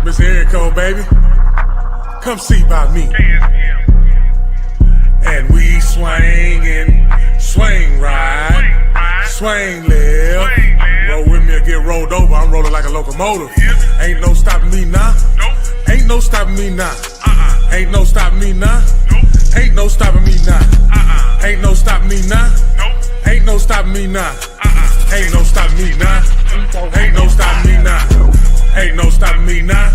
Mr. Erico, baby, come see about me. And we swing and swing ride, swing live. Roll with me or get rolled over, I'm rolling like a locomotive. Ain't no stopping me now. Ain't no stopping me now. Ain't no stopping me now. Ain't no stopping me now. Ain't no stopping me now. Ain't no stopping me now. Ain't no stopping me now. Ain't no stopping me now. Ain't no stopping me now.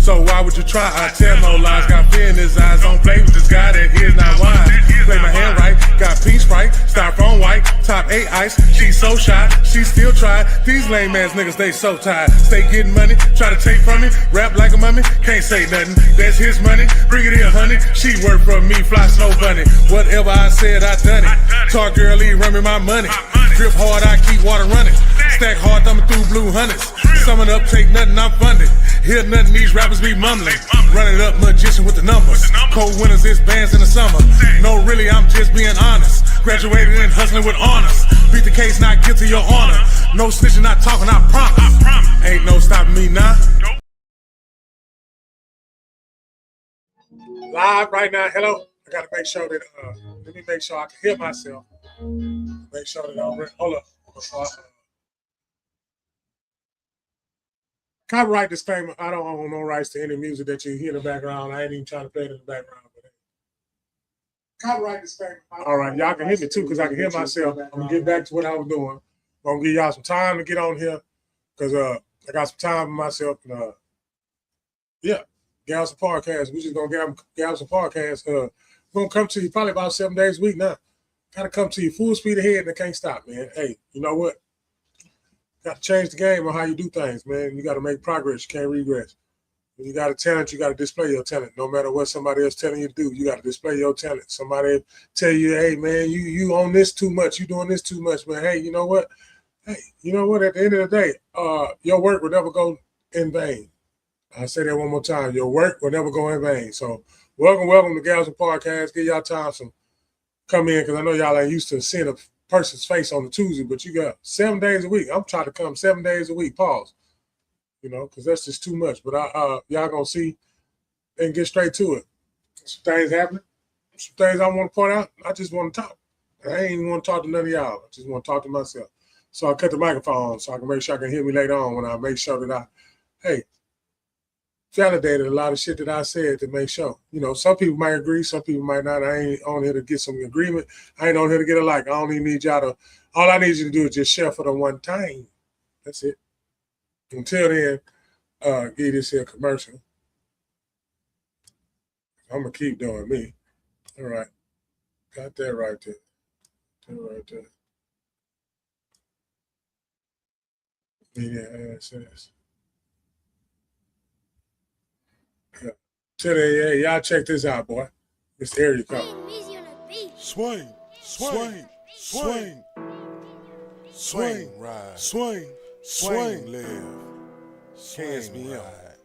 So why would you try? I tell no lies. Got fear in his eyes. Don't play with this guy that here's not wise. Play my hand right. Got peach sprite. Styrofoam white. Top 8 ice. She's so shy. She still try. These lame ass niggas, they so tired. Stay getting money. Try to take from me. Rap like a mummy. Can't say nothing. That's his money. Bring it here, honey. She work for me. Fly snow bunny. Whatever I said, I done it. Talk girly, run me my money. Drip hard, I keep water running. Stack hard, thumbing through blue hundreds. Summing up, take nothing, I'm funded. Hear nothing, these rappers be mumbling. Running up, magician with the numbers. Cold winters, it's bands in the summer. No, really, I'm just being honest. Graduated and hustling with honors. Beat the case, not guilty, your honor. No snitching, not talking, I promise. Ain't no stopping me now. Live right now, hello. I gotta make sure that, let me make sure I can hear myself. Make sure that I'm ready. Hold up. Copyright disclaimer, I don't own no rights to any music that you hear in the background. I ain't even trying to play it in the background. But copyright disclaimer. All right, y'all can hear me too because I can hear myself. I'm going to get back to what I was doing. I'm going to give y'all some time to get on here because I got some time for myself. And, yeah, Galveston Podcast. We just going to get Galveston Podcast. We're going to come to you probably about 7 days a week now. Got to come to you full speed ahead and I can't stop, man. Hey, you know what? Got to change the game on how you do things, man. You got to make progress. You can't regress. When you got a talent, you got to display your talent. No matter what somebody else telling you to do, you got to display your talent. Somebody tell you, hey, man, you on this too much. You doing this too much, man. Hey, you know what? Hey, you know what? At the end of the day, your work will never go in vain. I'll say that one more time. Your work will never go in vain. So welcome to Galveston Podcast. Give y'all time to come in because I know y'all ain't used to seeing a person's face on the Tuesday, but you got 7 days a week. I'm trying to come 7 days a week. Pause. You know, because that's just too much. But y'all gonna see and get straight to it. Some things happening. Some things I want to point out. I just want to talk. I ain't even want to talk to none of y'all. I just want to talk to myself. So I cut the microphone on so I can make sure I can hear me later on when I make sure that validated a lot of shit that I said to make sure. You know, some people might agree, some people might not. I ain't on here to get some agreement. I ain't on here to get a like. I don't even need y'all to, all I need you to do is just share for the one time. That's it. Until then, give this here commercial. I'm going to keep doing me. All right. Got that right there. That right there. Media access. Yeah. Today, y'all check this out, boy. It's area code. Swing, swing, swing, swing, ride, swing, swing, live, swing, ride,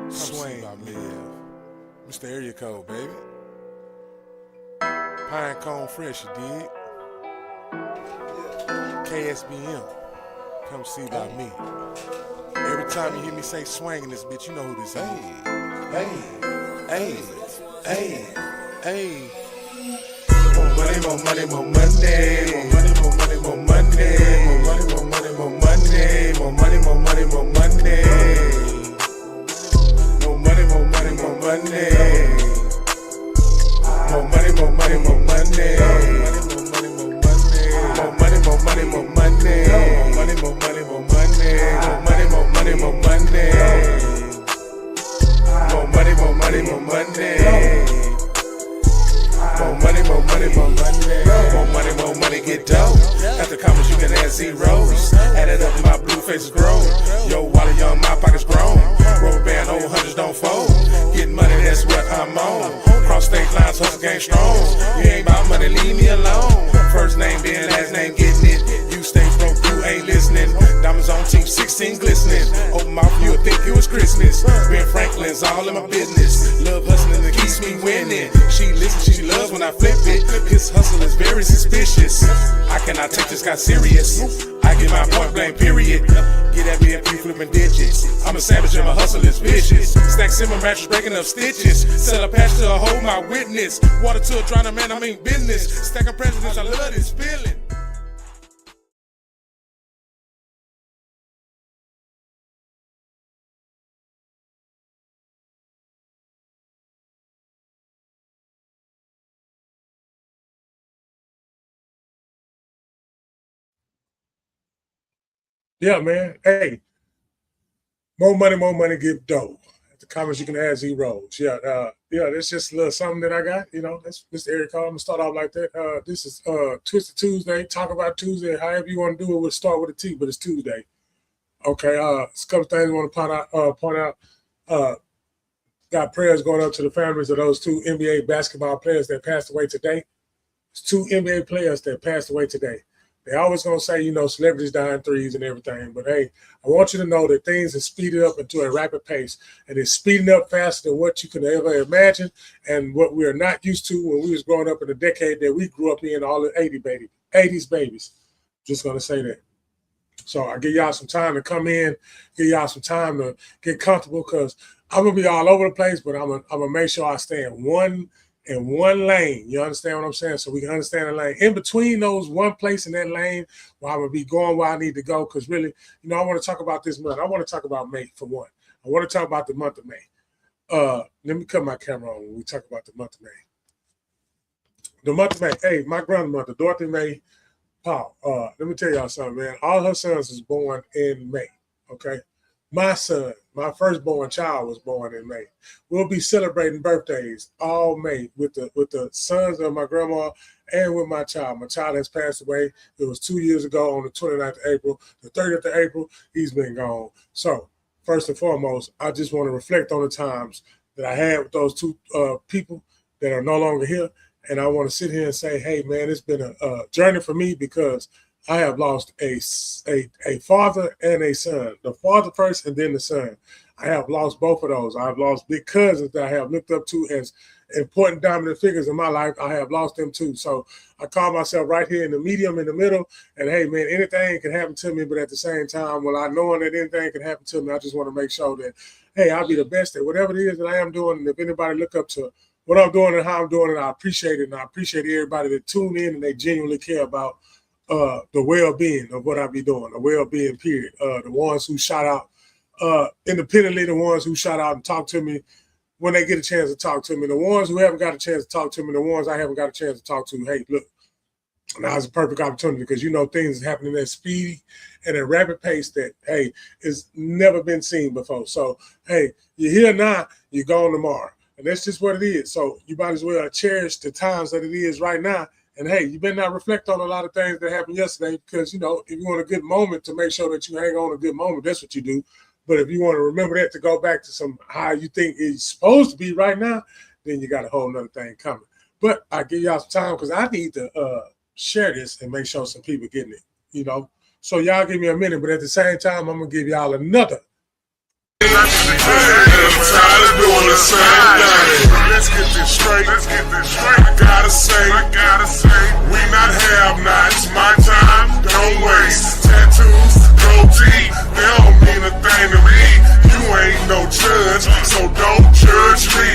swing, live. Mr. Area Code, baby. Pine cone fresh, you dig? KSBM. Come see about me. Every time you hear me say swing in this bitch, you know who this is. Hey. More money, more money, more money. More money, more money, more money. More money, more money, more money. More money, more money, more money. More money, more money, more money. More money, more money, more money. More money, more money, more money. More money, more money, more money. More money, more money, more money. More money, more money, more money. More money, more money, more money. More money, more money, more money. More money, more money, get dope. After comments, you can add zeros. Add it up, my blue face is grown. Yo, wallet young, my pockets grown. Rubber band, old hundreds don't fold. Getting money, that's what I'm on. Cross state lines, hustle game strong. You ain't about money, leave me alone. First name being last name, getting it. You stay broke, you ain't listening. Diamonds on teeth, 16 glistening. Open mouth, you'll think it was Christmas. Ben Franklin's all in my business. Love hustling that keeps me winning. She listens, she loves when I flip it. His hustle is very suspicious. I cannot take this guy serious. I get my point blank period. Get at me if you flipping digits. I'm a savage and my hustle is vicious. Stack simmer mattress breaking up stitches. Sell a patch to a hold my witness. Water to a drowning man, I mean business. Stacking presidents, I love this feeling. Yeah, man. Hey, more money, give dough. At the comments, you can add zeros. Yeah, that's just a little something that I got. You know, that's Mr. Eric Call. I'm gonna start off like that. This is Twisted Tuesday. Talk about Tuesday, however you want to do it. We'll start with a T, but it's Tuesday. Okay. It's a couple things I want to point out. Got prayers going up to the families of those two NBA basketball players that passed away today. It's two NBA players that passed away today. They always gonna say, you know, celebrities die in threes and everything, but hey, I want you to know that things are speeded up into a rapid pace, and it's speeding up faster than what you could ever imagine, and what we are not used to when we was growing up in the decade that we grew up in, all the 80s babies. Just gonna say that. So I give y'all some time to come in, give y'all some time to get comfortable, because I'm gonna be all over the place, but I'm gonna make sure I stay in one lane. You understand what I'm saying? So we can understand the lane. In between those one place in that lane where I'm going to be going where I need to go, because really, you know, I want to talk about this month. I want to talk about May, for one. I want to talk about the month of May. Let me cut my camera on when we talk about the month of May. The month of May. Hey, my grandmother, Dorothy May Paul. Let me tell y'all something, man. All her sons was born in May, okay? My son, my firstborn child, was born in May. We'll be celebrating birthdays all May with the sons of my grandma and with my child. My child has passed away. It was 2 years ago on the 29th of April. The 30th of April, he's been gone. So first and foremost, I just want to reflect on the times that I had with those two people that are no longer here. And I want to sit here and say, hey, man, it's been a journey for me, because I have lost a father and a son. The father first and then the son. I have lost both of those. I've lost big cousins that I have looked up to as important dominant figures in my life. I have lost them too. So I call myself right here in the medium, in the middle. And hey, man, anything can happen to me. But at the same time, well, I knowing that anything can happen to me, I just want to make sure that, hey, I'll be the best at whatever it is that I am doing. And if anybody look up to what I'm doing and how I'm doing it, I appreciate it. And I appreciate everybody that tune in and they genuinely care about the well-being of what I be doing, the well-being period. The ones who shout out independently, the ones who shout out and talk to me when they get a chance to talk to me, the ones who haven't got a chance to talk to me, the ones I haven't got a chance to talk to. Hey, look, now's a perfect opportunity, because you know things is happening at speedy and at rapid pace that, hey, it's never been seen before. So, hey, you're here now, you're gone tomorrow. And that's just what it is. So you might as well cherish the times that it is right now. And hey, you better not reflect on a lot of things that happened yesterday, because, you know, if you want a good moment to make sure that you hang on a good moment, that's what you do. But if you want to remember that to go back to some how you think it's supposed to be right now, then you got a whole nother thing coming. But I give y'all some time, because I need to share this and make sure some people getting it, you know. So y'all give me a minute, but at the same time, I'm going to give y'all another. I'm tired of doing the same thing. Let's get this straight. I gotta say, we not have-nots. My time, don't waste. Tattoos, goatee, they don't mean a thing to me. You ain't no judge, so don't judge me.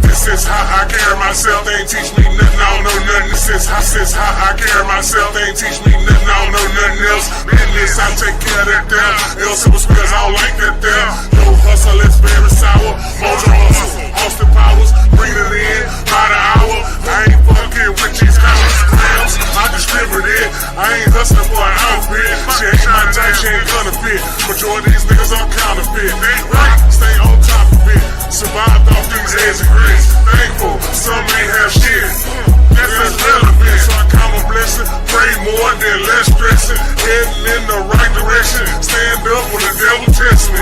This is how I carry myself. They ain't teach me nothing, I don't know nothing. This is how I carry myself. They ain't teach me nothing, I don't know nothing else. Business, I take care of that there. Else it was because I don't like that there. Yo, hustle is very sour. Mojo hustle, Austin Powers, bring it in by the hour. I ain't fucking with these grams. I distribute it. I ain't hustling for an outfit. She ain't my type, she ain't gonna fit. Majority of these niggas are counterfeit. Right, stay on top of it. Survived off these eggs and grits. Thankful, some ain't have shit. That's relevant, so I count my blessing. Pray more than less stressing. Heading in the right direction. Stand up when the devil tests me.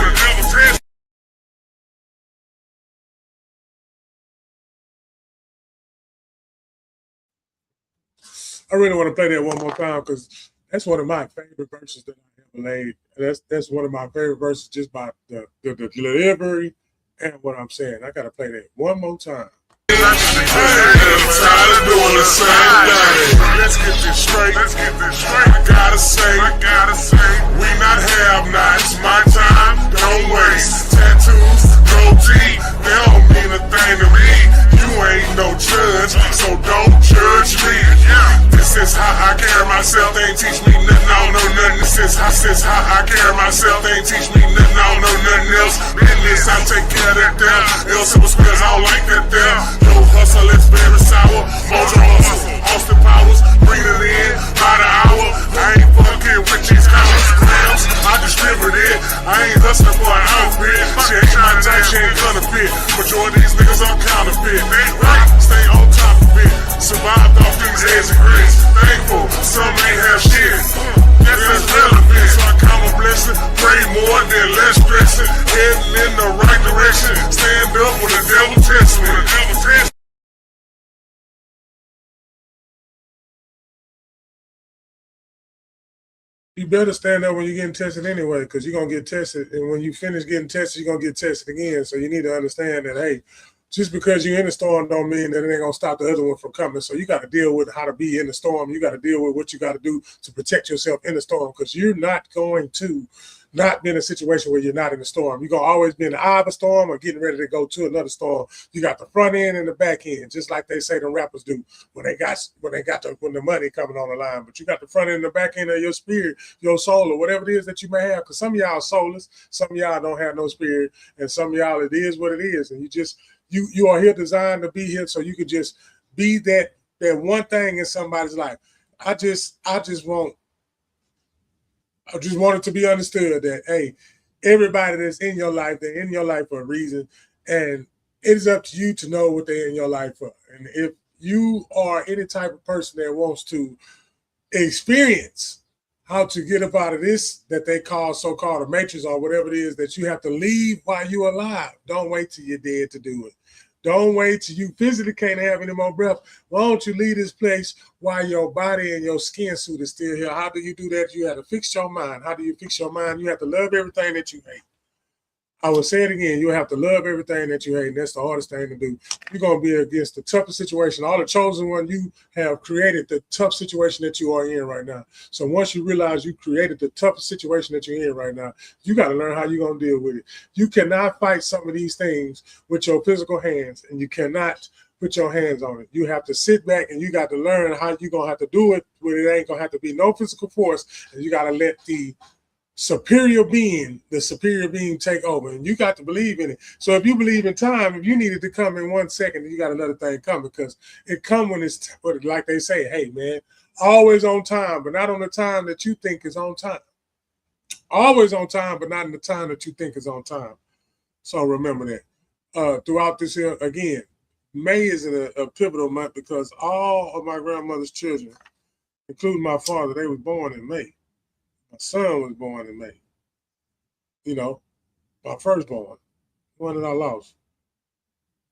I really want to play that one more time, because that's one of my favorite verses that I ever laid. That's one of my favorite verses, just by the delivery and what I'm saying. I got to play that one more time. I'm tired of doing the same thing. Let's get this straight. I gotta say, we not have-nots. My time, don't waste. Tattoos, goatee, they don't mean a thing to me. You ain't no judge, so don't judge me. This is how I carry myself. They ain't teach me nothing. I don't know nothing. This is how I carry myself. They ain't teach me nothing. I don't know nothing else. Business, I take care of that there. Else it was squares, I don't like that there. Yo, hustle, it's very sour. Mojo hustle, Austin Powers, bring it in by the hour. I ain't fucking with these grams. I distribute it. I ain't hustling for an outfit. She ain't my type, she ain't gonna fit. Majority of these niggas are counterfeit. Right, stay on top of it. Survived off these eggs and grits. Thankful, some ain't have shit. That's relevant, so I count my blessing. Pray more than less stressing. Heading in the right direction. Stand up when the devil tests me. You better stand up when you're getting tested anyway, because you're going to get tested. And when you finish getting tested, you're going to get tested again. So you need to understand that, hey, just because you're in the storm don't mean that it ain't going to stop the other one from coming. So you got to deal with how to be in the storm. You got to deal with what you got to do to protect yourself in the storm, because you're not going to not be in a situation where you're not in the storm. You're going to always be in the eye of a storm or getting ready to go to another storm. You got the front end and the back end, just like they say the rappers do when the money coming on the line. But you got the front end and the back end of your spirit, your soul, or whatever it is that you may have. Because some of y'all are soulless, some of y'all don't have no spirit, and some of y'all it is what it is. And you are here designed to be here so you can just be that one thing in somebody's life. I just want it to be understood that, hey, everybody that's in your life, they're in your life for a reason. And it is up to you to know what they're in your life for. And if you are any type of person that wants to experience how to get up out of this that they call so-called a matrix or whatever it is that you have to leave while you're alive, don't wait till you're dead to do it. Don't wait till you physically can't have any more breath. Why don't you leave this place while your body and your skin suit is still here? How do you do that? You have to fix your mind. How do you fix your mind? You have to love everything that you hate. I will say it again. You have to love everything that you hate, and that's the hardest thing to do. You're going to be against the toughest situation. All the chosen one, you have created the tough situation that you are in right now. So once you realize you created the toughest situation that you're in right now, you got to learn how you're going to deal with it. You cannot fight some of these things with your physical hands, and you cannot put your hands on it. You have to sit back, and you got to learn how you're going to have to do it where it ain't going to have to be no physical force, and you got to let the superior being take over, and you got to believe in it. So if you believe in time, if you need it to come in 1 second, you got another thing coming, because it come when it's like they say, hey man, always on time, but not on the time that you think is on time. Always on time, but not in the time that you think is on time. So remember that. Throughout this year, again, May is a pivotal month because all of my grandmother's children, including my father, they were born in May. My son was born in May. You know, my firstborn, one that I lost.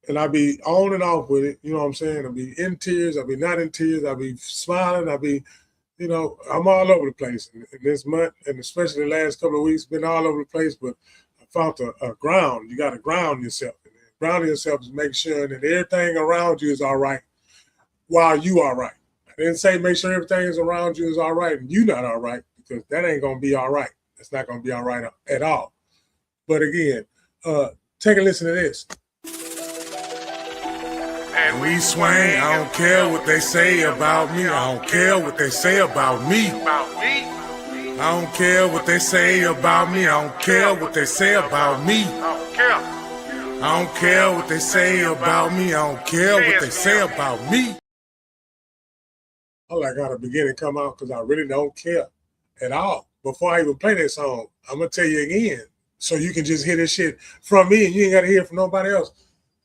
And I be on and off with it, you know what I'm saying? I be in tears, I be not in tears, I be smiling, I be, you know, I'm all over the place. And this month, and especially the last couple of weeks, been all over the place, but I found a ground. You got to ground yourself. And grounding yourself is make sure that everything around you is all right while you are right. I didn't say make sure everything is around you is all right and you not all right, because that ain't going to be all right. It's not going to be all right at all. But again, take a listen to this. And we swing, I don't care what they say about me. I don't care what they say about me. I don't care what they say about me. I don't care what they say about me. I don't care what they say about me. I don't care what they say about me. I like how the beginning come out because I really don't care at all. Before I even play that song, I'm going to tell you again so you can just hear this shit from me and you ain't got to hear it from nobody else.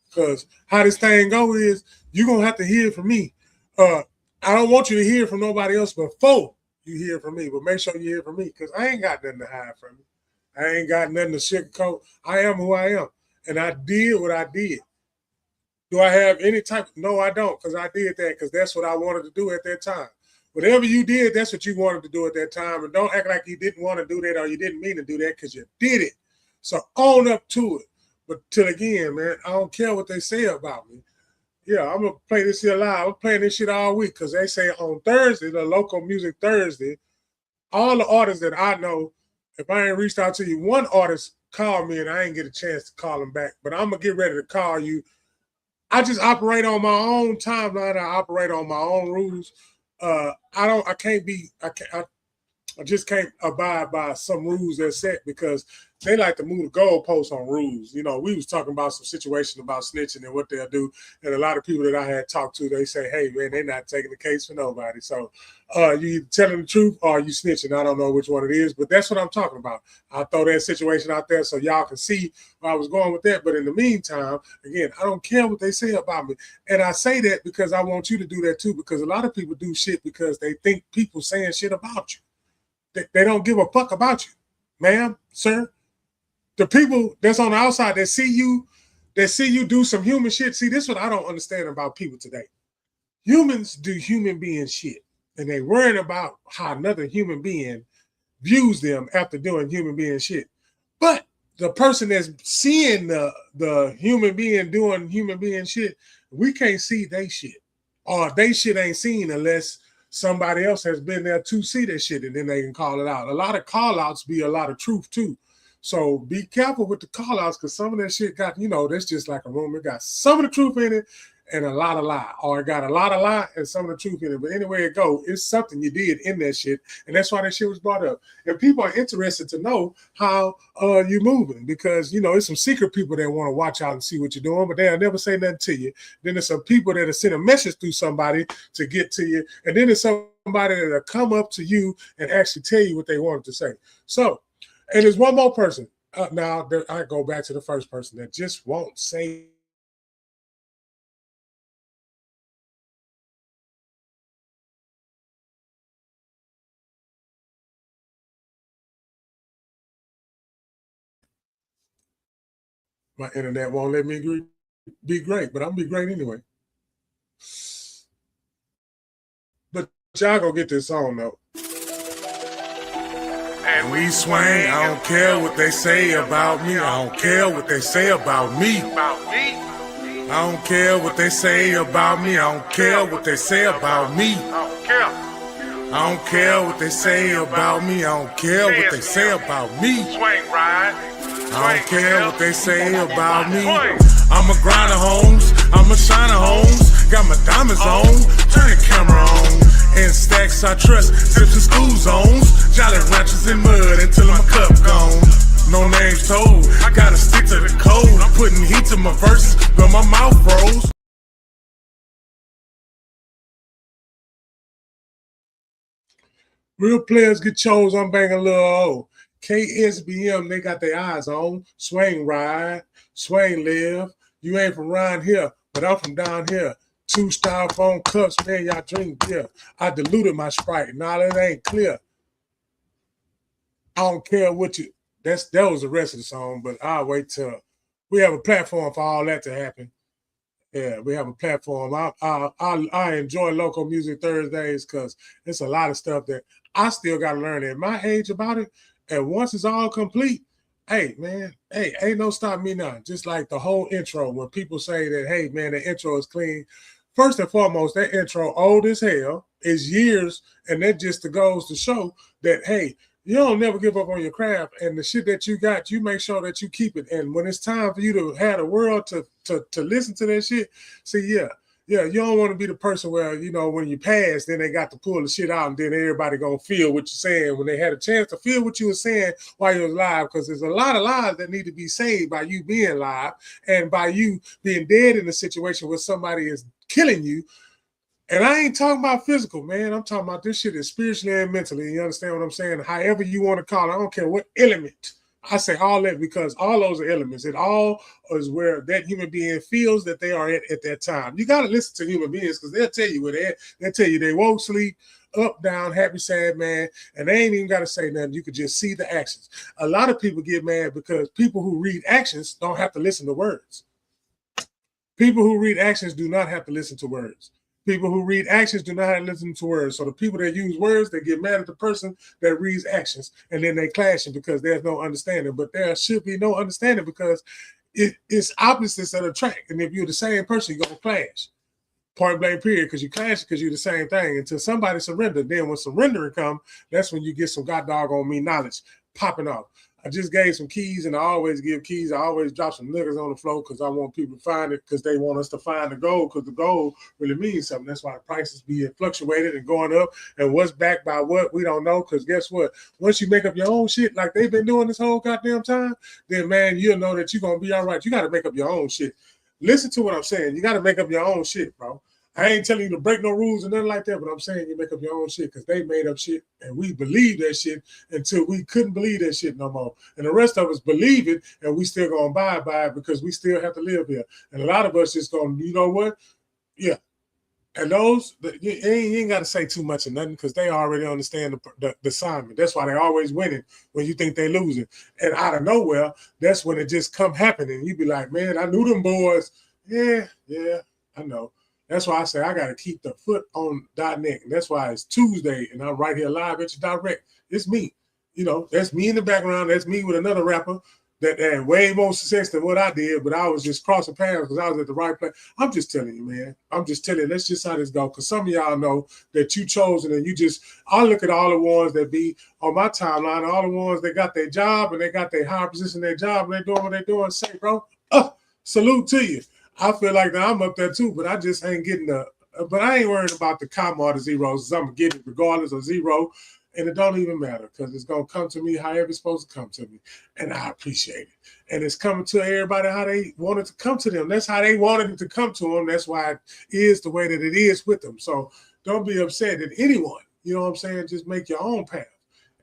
Because how this thing go is you're going to have to hear it from me. I don't want you to hear it from nobody else before you hear it from me, but make sure you hear it from me because I ain't got nothing to hide from you. I ain't got nothing to sugarcoat. I am who I am, and I did what I did. Do I have any type? No, I don't, because I did that because that's what I wanted to do at that time. Whatever you did, that's what you wanted to do at that time, and don't act like you didn't want to do that or you didn't mean to do that because you did it. So own up to it. But till again, man, I don't care what they say about me. Yeah, I'm gonna play this shit live. I'm playing this shit all week because they say on Thursday, the local music Thursday, all the artists that I know, if I ain't reached out to you, one artist called me and I ain't get a chance to call him back. But I'm gonna get ready to call you. I just operate on my own timeline. I operate on my own rules. I can't be. I just can't abide by some rules they're set because they like to move the goalposts on rules. You know, we was talking about some situation about snitching and what they'll do. And a lot of people that I had talked to, they say, hey, man, they're not taking the case for nobody. So you either telling the truth or you snitching. I don't know which one it is, but that's what I'm talking about. I'll throw that situation out there so y'all can see where I was going with that. But in the meantime, again, I don't care what they say about me. And I say that because I want you to do that too, because a lot of people do shit because they think people saying shit about you. They don't give a fuck about you, ma'am, sir. The people that's on the outside that see you do some human shit. See, this is what I don't understand about people today. Humans do human being shit, and they worrying about how another human being views them after doing human being shit. But the person that's seeing the human being doing human being shit, we can't see they shit. Or they shit ain't seen unless somebody else has been there to see that shit, and then they can call it out. A lot of call outs be a lot of truth too. So be careful with the call outs because some of that shit got, that's just like a rumor. It got some of the truth in it and a lot of lie. Or it got a lot of lie and some of the truth in it. But anyway it go, it's something you did in that shit. And that's why that shit was brought up. And people are interested to know how you're moving because, it's some secret people that want to watch out and see what you're doing, but they'll never say nothing to you. Then there's some people that'll send a message through somebody to get to you. And then there's somebody that'll come up to you and actually tell you what they wanted to say. So, and there's one more person. Now, I go back to the first person that just won't say. My internet won't let me be great, but I'm going to be great anyway. But y'all go get this song, though. And we swing, I don't care what they say about me. I don't care what they say about me. I don't care what they say about me. I don't care what they say about me. I don't care what they say about me. I don't care what they say about me. I don't care what they say about me. I'm a grinder, homes. I'm a shiner, homes. Got my diamonds on. Turn the camera on. In stacks I trust, tips and school zones. Jolly ranchers in mud until my cup gone. No names told, I gotta stick to the code. I'm putting heat to my verses, but my mouth froze. Real players get chose, I'm banging a little old. KSBM, they got their eyes on. Swing ride, swing live. You ain't from around here, but I'm from down here. 2 styrofoam cups, man, y'all drink beer. I diluted my Sprite. Now that ain't clear. I don't care what you. That was the rest of the song, but I'll wait till we have a platform for all that to happen. Yeah, we have a platform. I enjoy local music Thursdays because it's a lot of stuff that I still got to learn at my age about it. And once it's all complete, hey, man, hey, ain't no stop me now. Just like the whole intro, when people say that, hey, man, the intro is clean. First and foremost, that intro old as hell, is years, and that just goes to show that, hey, you don't never give up on your craft, and the shit that you got, you make sure that you keep it. And when it's time for you to have the world to listen to that shit, see, yeah, you don't want to be the person where, when you pass, then they got to pull the shit out, and then everybody gonna feel what you're saying when they had a chance to feel what you were saying while you was live, because there's a lot of lives that need to be saved by you being live and by you being dead in a situation where somebody is killing you. And I ain't talking about physical, man. I'm talking about this shit is spiritually and mentally. You understand what I'm saying? However you want to call it. I don't care what element. I say all that because all those are elements. It all is where that human being feels that they are at that time. You got to listen to human beings because they'll tell you where they're at. They'll tell you they won't sleep, up, down, happy, sad, man. And they ain't even got to say nothing. You could just see the actions. A lot of people get mad because people who read actions don't have to listen to words. People who read actions do not have to listen to words. People who read actions do not have to listen to words. So the people that use words, they get mad at the person that reads actions, and then they clashing because there's no understanding. But there should be no understanding because it's opposites that attract. And if you're the same person, you're going to clash. Point blank period, because you clash because you're the same thing until somebody surrender. Then when surrendering come, that's when you get some god dog on me knowledge popping off. I just gave some keys, and I always give keys. I always drop some niggas on the floor because I want people to find it, because they want us to find the gold, because the gold really means something. That's why the prices be fluctuated and going up, and what's backed by what, we don't know, because guess what? Once you make up your own shit like they've been doing this whole goddamn time, then, man, you'll know that you're going to be all right. You got to make up your own shit. Listen to what I'm saying. You got to make up your own shit, bro. I ain't telling you to break no rules or nothing like that, but I'm saying you make up your own shit, because they made up shit, and we believe that shit until we couldn't believe that shit no more. And the rest of us believe it, and we still gonna abide by it because we still have to live here. And a lot of us just gonna, you know what? Yeah. And those, you ain't got to say too much of nothing, because they already understand the assignment. That's why they always winning when you think they losing. And out of nowhere, that's when it just come happening. You be like, man, I knew them boys. Yeah, I know. That's why I say I got to keep the foot on .net. And that's why it's Tuesday, and I'm right here live at your direct. It's me. You know, that's me in the background. That's me with another rapper that had way more success than what I did, but I was just crossing paths because I was at the right place. I'm just telling you, man. I'm just telling you, that's just how this go. Because some of y'all know that you chosen, and you just, I look at all the ones that be on my timeline, all the ones that got their job and they got their high position in their job and they doing what they doing. Say, bro, salute to you. I feel like that I'm up there too, but I just ain't getting but I ain't worried about the comma or the zeros. I'm going to get it regardless of zero. And it don't even matter, because it's going to come to me however it's supposed to come to me. And I appreciate it. And it's coming to everybody how they want it to come to them. That's how they wanted it to come to them. That's why it is the way that it is with them. So don't be upset at anyone. You know what I'm saying? Just make your own path.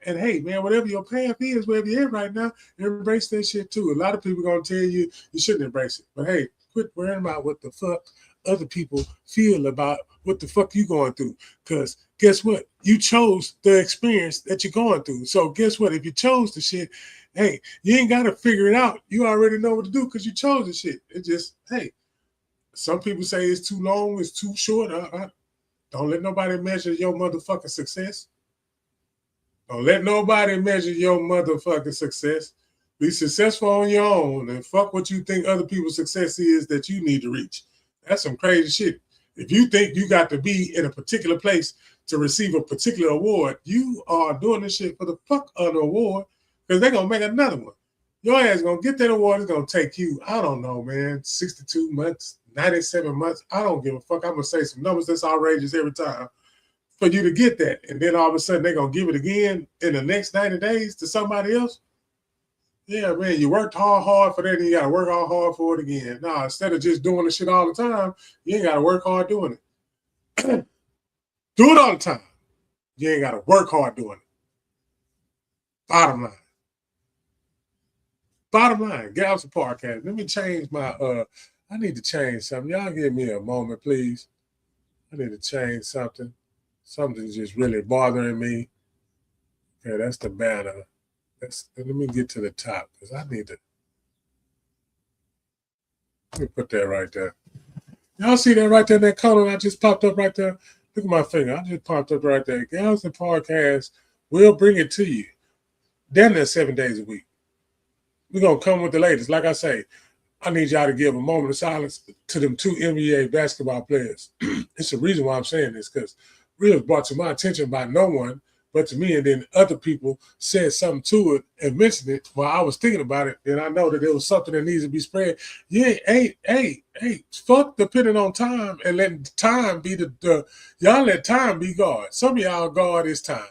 And hey, man, whatever your path is, wherever you're at right now, embrace that shit too. A lot of people are going to tell you you shouldn't embrace it. But hey, quit worrying about what the fuck other people feel about what the fuck you going through. Because guess what? You chose the experience that you're going through. So guess what? If you chose the shit, hey, you ain't got to figure it out. You already know what to do because you chose the shit. It just, hey, some people say it's too long, it's too short. Don't let nobody measure your motherfucking success. Don't let nobody measure your motherfucking success. Be successful on your own, and fuck what you think other people's success is that you need to reach. That's some crazy shit. If you think you got to be in a particular place to receive a particular award, you are doing this shit for the fuck of the award, because they're going to make another one. Your ass going to get that award. It's going to take you, I don't know, man, 62 months, 97 months. I don't give a fuck. I'm going to say some numbers that's outrageous every time for you to get that. And then all of a sudden they're going to give it again in the next 90 days to somebody else. Yeah, man, you worked hard for that, and you got to work hard for it again. Nah, instead of just doing the shit all the time, you ain't got to work hard doing it. Do it all the time. You ain't got to work hard doing it. Bottom line. Bottom line, get out the podcast. Let me change my, I need to change something. Y'all give me a moment, please. I need to change something. Something's just really bothering me. Okay, that's the banner. Let me get to the top, because I need to. Let me put that right there. Y'all see that right there in that color I just popped up right there? Look at my finger. I just popped up right there. Gals and Podcast will bring it to you. Damn near 7 days a week. We're going to come with the latest. Like I say, I need y'all to give a moment of silence to them two NBA basketball players. It's the reason why I'm saying this, because really was brought to my attention by no one but to me, and then other people said something to it and mentioned it while I was thinking about it, and I know that there was something that needs to be spread. Yeah, hey, fuck depending on time and letting time be y'all let time be God. Some of y'all God is time.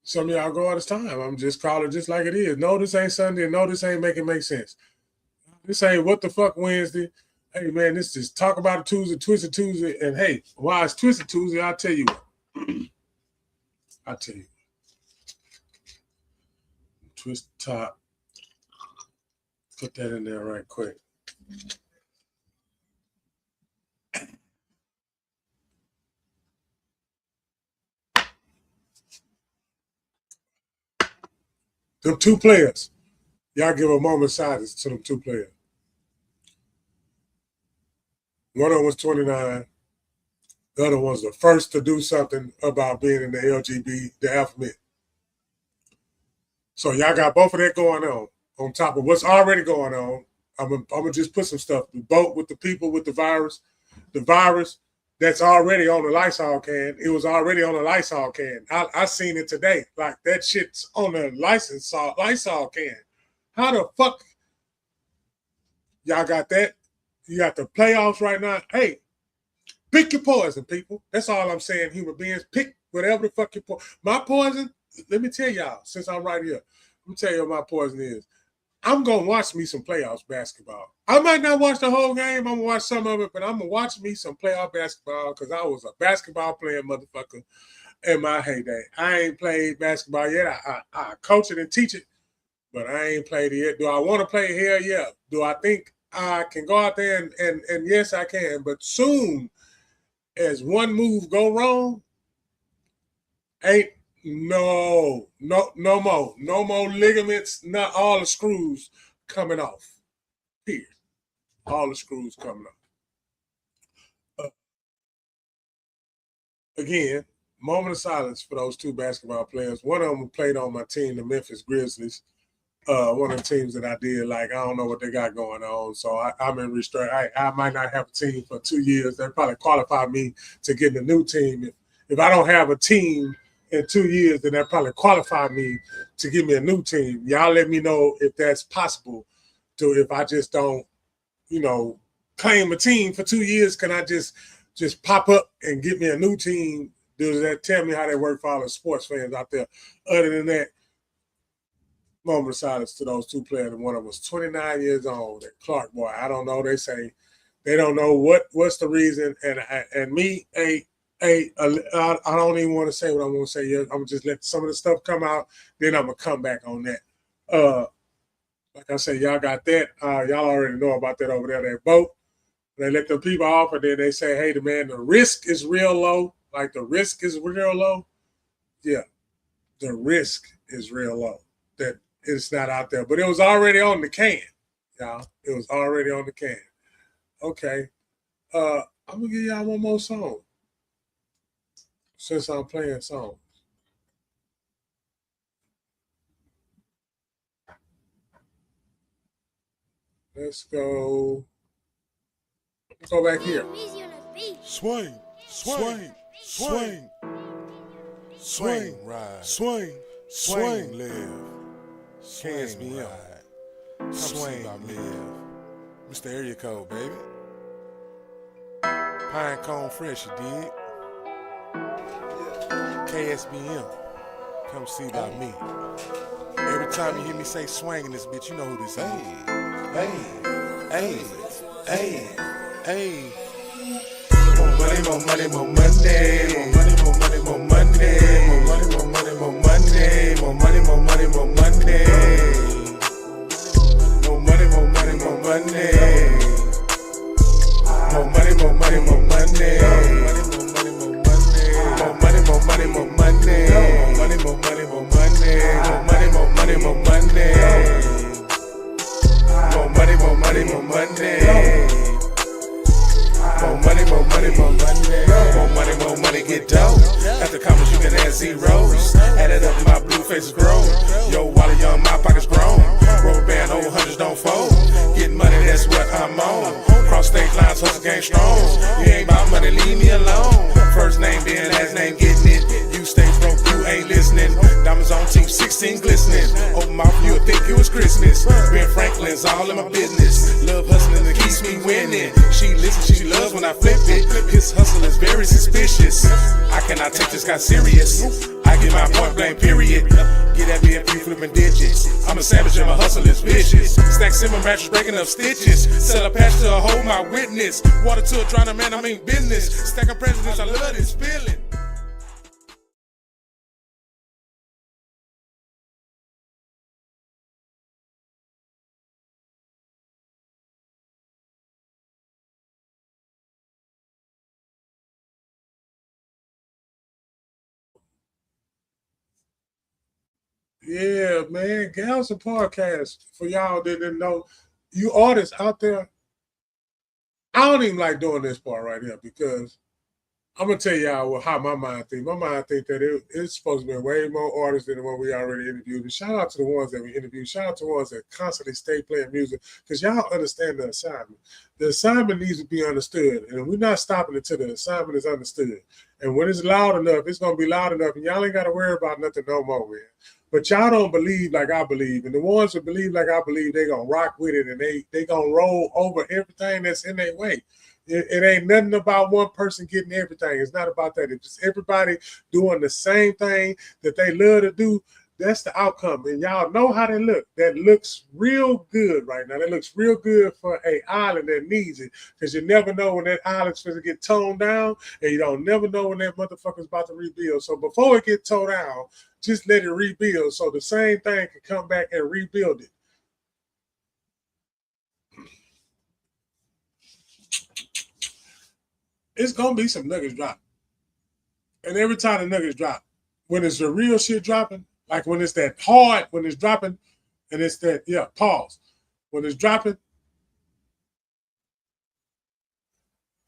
Some of y'all God is time. I'm just calling it just like it is. No, this ain't Sunday, and no, this ain't making make sense. This ain't what the fuck Wednesday. Hey, man, this is Talk About It Tuesday, Twisted Tuesday. And, hey, why it's Twisted Tuesday, I'll tell you what. I'll tell you. Twist top. Put that in there right quick. Them two players. Y'all give a moment of silence to them two players. One of them was 29. The other one's the first to do something about being in the LGBT, the alphabet. So y'all got both of that going on top of what's already going on I'm gonna just put some stuff. The boat with the people with the virus that's already on the Lysol can. It was already on the Lysol can. I seen it today. Like that shit's on the Lysol can. How the fuck y'all got that? You got the playoffs right now. Hey, pick your poison, people. That's all I'm saying. Human beings, pick whatever the fuck your poison. My poison. Let me tell y'all. Since I'm right here, let me tell you what my poison is. I'm going to watch me some playoffs basketball. I might not watch the whole game. I'm going to watch some of it, but I'm going to watch me some playoff basketball because I was a basketball playing motherfucker in my heyday. I ain't played basketball yet. I coach it and teach it, but I ain't played it yet. Do I want to play it? Hell yeah. Do I think I can go out there and yes, I can. But soon as one move go wrong, ain't no more ligaments, not all the screws coming off. Here, all the screws coming off. Again, moment of silence for those two basketball players. One of them played on my team, the Memphis Grizzlies. One of the teams that I did, like, I don't know what they got going on. So I'm in restraint. I might not have a team for 2 years. They probably qualify me to get a new team. If I don't have a team in 2 years, then that probably qualify me to give me a new team. Y'all let me know if that's possible. If I just don't, claim a team for 2 years, can I just pop up and get me a new team? Does that tell me how they work for all the sports fans out there? Other than that, moment of silence to those two players. And one of them was 29 years old. That Clark boy, I don't know. They say they don't know what's the reason. And me, I don't even want to say what I'm going to say yet. I'm going to just let some of the stuff come out. Then I'm going to come back on that. Like I said, y'all got that. Y'all already know about that over there, that boat. They let the people off, and then they say, hey, the risk is real low. Like the risk is real low. Yeah, the risk is real low. That it's not out there. But it was already on the can, y'all. It was already on the can. Okay. I'm going to give y'all one more song. Since I'm playing songs. Let's go back here. Swing, swing, swing, swing, ride, swing, live, cans me ride, swing, live. Mr. Area Code, baby. Pine cone fresh, you dig? KSBM, come see about me. Every time you hear me say swing in this bitch, you know who this is. Hey. More money, more money, more money. More money, more money, more money. More money, more money, more money. More money, more money, more money. More money, more money, more money. More money, more money, more money. More money, more money, more money. More money, more money, more money. More money, more money, more money. More money, more money, more money. More money, more money, more money. More money, more money, get dough. After commas, you can add zeros. Add it up, my blue face is grown. Yo, while young, my pockets grown. Rubber band, old hundreds don't fold. Getting money, that's what I'm on. Cross state lines, hustle game strong. You ain't about money, leave me alone. First name, then last name, getting it. You stay broke, you ain't listening. Diamonds on teeth, 16 glistening. Open mouth, you would think it was Christmas. Ben Franklin's all in my business. Love hustling that keeps me winning. She listens, she loves when I flip it. His hustle is very suspicious. I cannot take this guy serious. I get my point blank, period. Get at me if you flipping digits. I'm a savage and my hustle is vicious. Stack simmer mattress, breaking up stitches. Sell a patch to a hole, my witness. Water to a drowning man, I mean business. Stacking presidents, I love this feeling. Yeah, man. Gals and podcast for y'all that didn't know. You artists out there, I don't even like doing this part right here because I'm gonna tell y'all how my mind thinks. My mind thinks that it's supposed to be way more artists than the one we already interviewed. And shout out to the ones that we interviewed. Shout out to the ones that constantly stay playing music because y'all understand the assignment. The assignment needs to be understood, and we're not stopping until the assignment is understood. And when it's loud enough, it's gonna be loud enough, and y'all ain't got to worry about nothing no more, man. But y'all don't believe like I believe, and the ones that believe like I believe, they gonna rock with it, and they gonna roll over everything that's in their way. It ain't nothing about one person getting everything. It's not about that. It's just everybody doing the same thing that they love to do. That's the outcome. And y'all know how they look. That looks real good right now. That looks real good for an island that needs it. Because you never know when that island's going to get toned down, and you don't never know when that motherfucker's about to rebuild. So before it gets towed down, just let it rebuild so the same thing can come back and rebuild it. It's going to be some nuggets drop. And every time the nuggets drop, when it's the real shit dropping, like when it's that hard, when it's dropping, and it's that, pause. When it's dropping,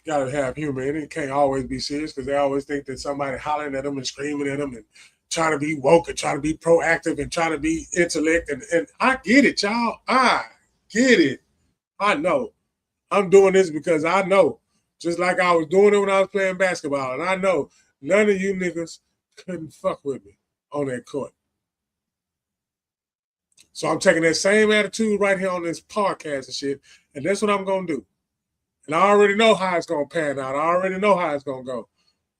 gotta have humor in it. It can't always be serious because they always think that somebody hollering at them and screaming at them and trying to be woke and trying to be proactive and trying to be intellect. And I get it, y'all. I get it. I know. I'm doing this because I know. Just like I was doing it when I was playing basketball. And I know none of you niggas couldn't fuck with me on that court. So I'm taking that same attitude right here on this podcast and shit. And that's what I'm going to do. And I already know how it's going to pan out. I already know how it's going to go.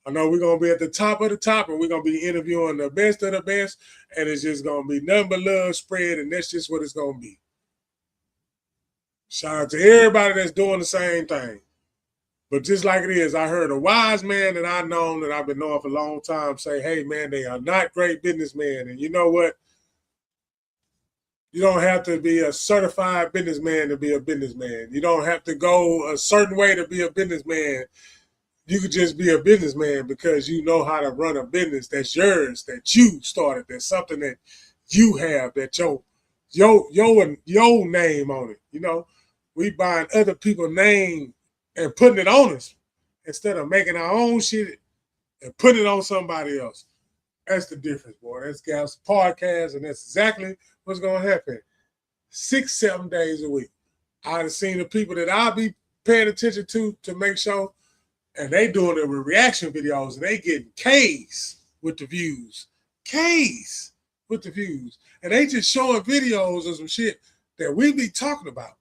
I know we're going to be at the top of the top and we're going to be interviewing the best of the best. And it's just going to be nothing but love spread. And that's just what it's going to be. Shout out to everybody that's doing the same thing. But just like it is, I heard a wise man that I've known, that I've been knowing for a long time, say, hey, man, they are not great businessmen. And you know what? You don't have to be a certified businessman to be a businessman. You don't have to go a certain way to be a businessman. You could just be a businessman because you know how to run a business that's yours, that you started, that's something that you have, that your name on it. You know, we buying other people's name and putting it on us instead of making our own shit and putting it on somebody else. That's the difference, boy. That's Gap's podcast, and that's exactly what's going to happen. 6-7 days a week. I've seen the people that I'll be paying attention to make sure, and they doing it with reaction videos, and they getting K's with the views. K's with the views. And they just showing videos of some shit that we be talking about.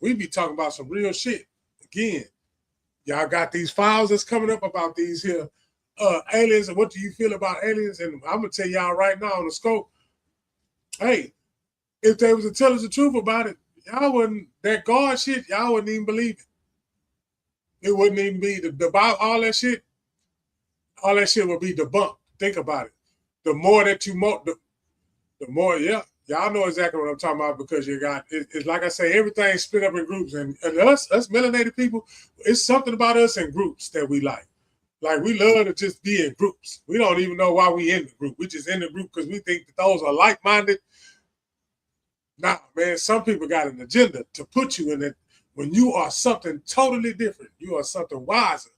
We be talking about some real shit. Again, y'all got these files that's coming up about these here aliens, and what do you feel about aliens? And I'm gonna tell y'all right now on the scope, hey, if they was to tell us the truth about it, y'all wouldn't, that God shit, y'all wouldn't even believe it. It wouldn't even be about all that shit would be debunked. Think about it. The more that you the more, y'all know exactly what I'm talking about because you got, it's like I say, everything's split up in groups. And us melanated people, it's something about us in groups that we like. Like, we love to just be in groups. We don't even know why we in the group. We just in the group because we think that those are like-minded. Nah, man, some people got an agenda to put you in it when you are something totally different. You are something wiser.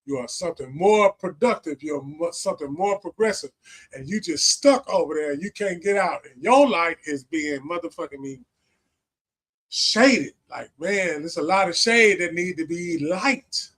You are something more productive. You're something more progressive. And you just stuck over there. You can't get out. And your light is being motherfucking shaded. Like, man, there's a lot of shade that need to be light.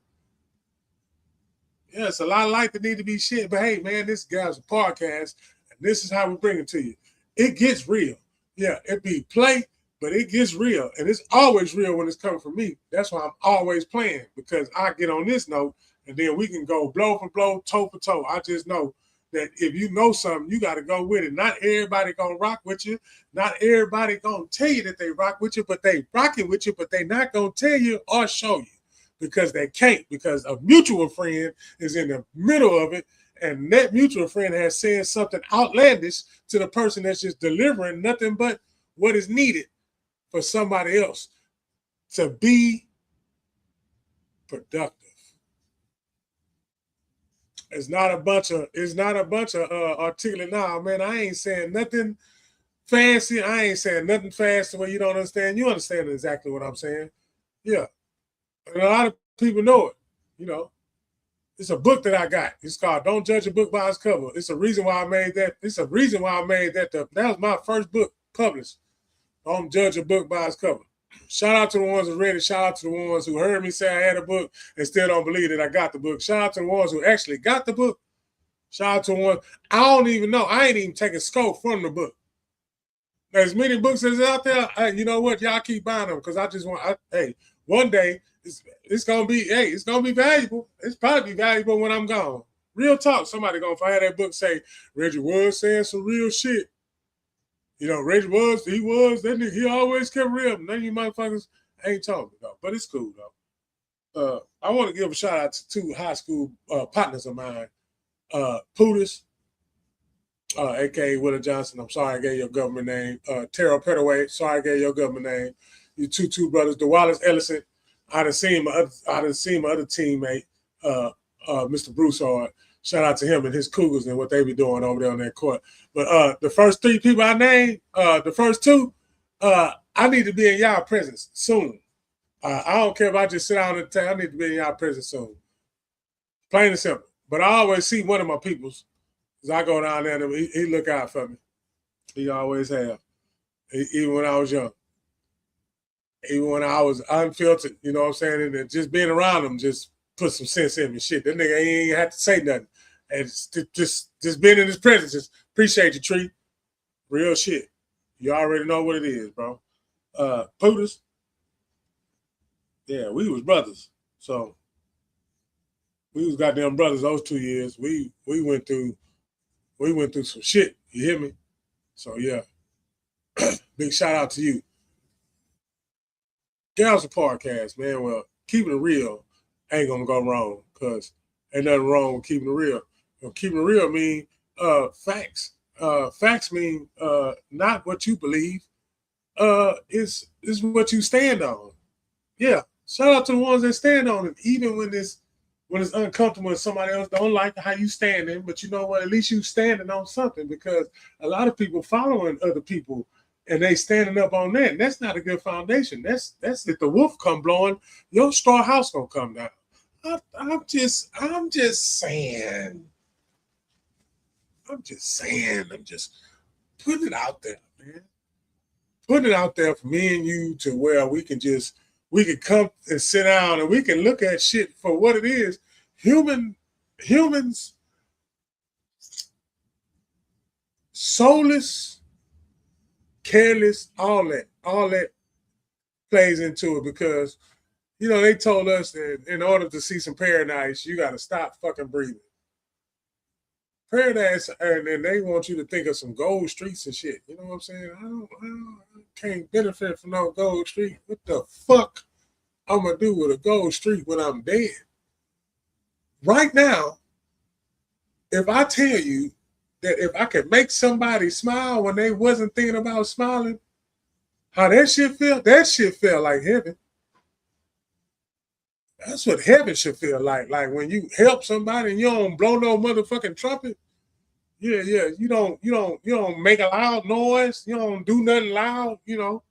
Yeah, it's a lot of light that need to be shit. But hey, man, this guy's a podcast, and this is how we bring it to you. It gets real. Yeah, it be play, but it gets real. And it's always real when it's coming from me. That's why I'm always playing, because I get on this note, and then we can go blow for blow, toe for toe. I just know that if you know something, you got to go with it. Not everybody going to rock with you. Not everybody going to tell you that they rock with you, but they rocking with you, but they not going to tell you or show you. Because they can't, because a mutual friend is in the middle of it, and that mutual friend has said something outlandish to the person that's just delivering nothing but what is needed for somebody else to be productive. It's not a bunch of articulate. Nah, man, I ain't saying nothing fancy. I ain't saying nothing fast the way you don't understand. You understand exactly what I'm saying. Yeah. And a lot of people know it, you know. It's a book that I got. It's called Don't Judge a Book by Its Cover. It's a reason why I made that. It's a reason why I made that. That was my first book published. Don't judge a book by its cover. Shout out to the ones who read it. Shout out to the ones who heard me say I had a book and still don't believe that I got the book. Shout out to the ones who actually got the book. Shout out to the ones. I don't even know. I ain't even taking scope from the book. As many books as out there, you know what? Y'all keep buying them because I just want. Hey, one day it's gonna be. Hey, it's gonna be valuable. It's probably valuable when I'm gone. Real talk. Somebody gonna find that book say Reggie was saying some real shit. You know, Reggie was. That nigga. He always kept real. None of you motherfuckers ain't talking though. But it's cool though. I want to give a shout out to two high school partners of mine. Pootis, aka Willie Johnson. I'm sorry I gave your government name. Terrell Pettaway. Sorry I gave your government name. You two brothers. The Wallace Ellison. I done seen my other teammate, Mr. Broussard. Shout out to him and his Cougars and what they be doing over there on that court. But the first three people I named, the first two, I need to be in y'all presence soon. I don't care if I just sit down and tell. I need to be in y'all presence soon. Plain and simple. But I always see one of my peoples. As I go down there, and he look out for me. He always have. Even when I was young. Even when I was unfiltered, you know what I'm saying? And just being around him just put some sense in me. Shit, that nigga ain't have to say nothing. And just being in his presence, just appreciate you, Tree. Real shit. You already know what it is, bro. Pootis. Yeah, we was brothers. So we was goddamn brothers those 2 years. We went through some shit. You hear me? So yeah. Big shout out to you. Gals podcast, man. Well, keeping it real ain't gonna go wrong because ain't nothing wrong with keeping it real. Keeping it real mean facts. Facts mean not what you believe. Is what you stand on. Yeah. Shout out to the ones that stand on it, even when it's uncomfortable and somebody else don't like how you standing. But you know what? At least you standing on something because a lot of people following other people. And they standing up on that. And that's not a good foundation. That's if the wolf come blowing, your straw house gonna come down. I'm just saying. I'm just putting it out there, man. Putting it out there for me and you to where we can come and sit down and we can look at shit for what it is. Humans, soulless, careless, all that plays into it because, you know, they told us that in order to see some paradise, you got to stop fucking breathing. Paradise, and then they want you to think of some gold streets and shit. You know what I'm saying? I can't benefit from no gold street. What the fuck I'm going to do with a gold street when I'm dead? Right now, if I tell you that if I could make somebody smile when they wasn't thinking about smiling, how that shit felt like heaven. That's what heaven should feel like. Like when you help somebody and you don't blow no motherfucking trumpet. Yeah. You don't make a loud noise. You don't do nothing loud. You know,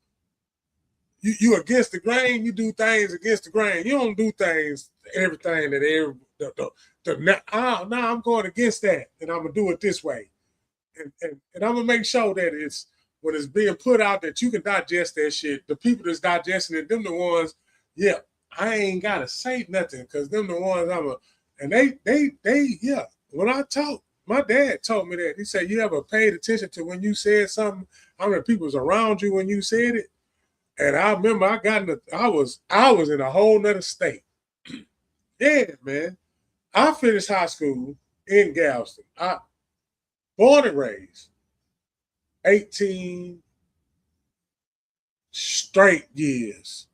you against the grain. You do things against the grain. You don't do things everything that I'm going against that, and I'm gonna do it this way, and I'm gonna make sure that it's when it's being put out that you can digest that shit. The people that's digesting it, them the ones. Yeah, I ain't gotta say nothing because them the ones and they yeah. When I talk, my dad told me that. He said, "You ever paid attention to when you said something? How many people was around you when you said it?" And I remember I was in a whole nother state. Yeah, man. I finished high school in Galveston. Born and raised. 18 straight years.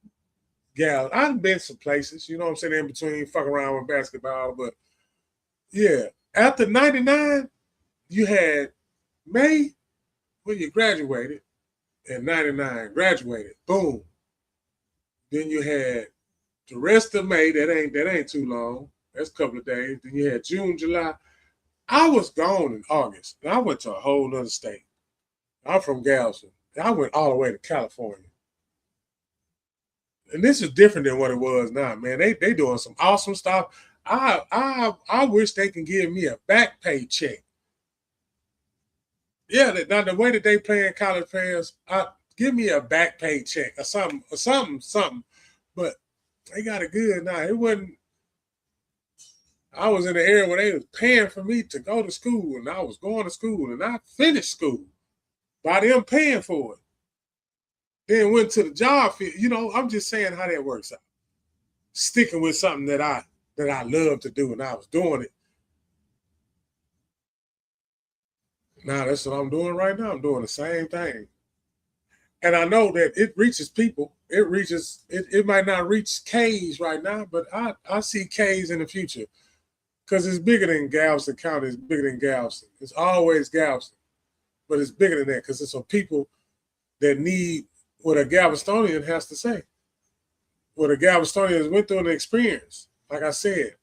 Gal, I've been some places, you know what I'm saying, in between fucking around with basketball. But yeah, after 99, you had May when you graduated, and 99 graduated. Boom. Then you had the rest of May, that ain't too long. That's a couple of days. Then you had June, July. I was gone in August. And I went to a whole other state. I'm from Galveston. I went all the way to California. And this is different than what it was now, man. They doing some awesome stuff. I wish they can give me a back pay check. Yeah, now the way that they paying college players, give me a back pay check or something. But they got it good now. It wasn't. I was in the area where they was paying for me to go to school, and I was going to school, and I finished school by them paying for it. Then went to the job field. You know, I'm just saying how that works out. Sticking with something that I love to do, and I was doing it. Now that's what I'm doing right now. I'm doing the same thing. And I know that it reaches people. It might not reach K's right now, but I see K's in the future. Because it's bigger than Galveston County. It's bigger than Galveston. It's always Galveston. But it's bigger than that because it's some people that need what a Galvestonian has to say. What a Galvestonian went through an experience. Like I said,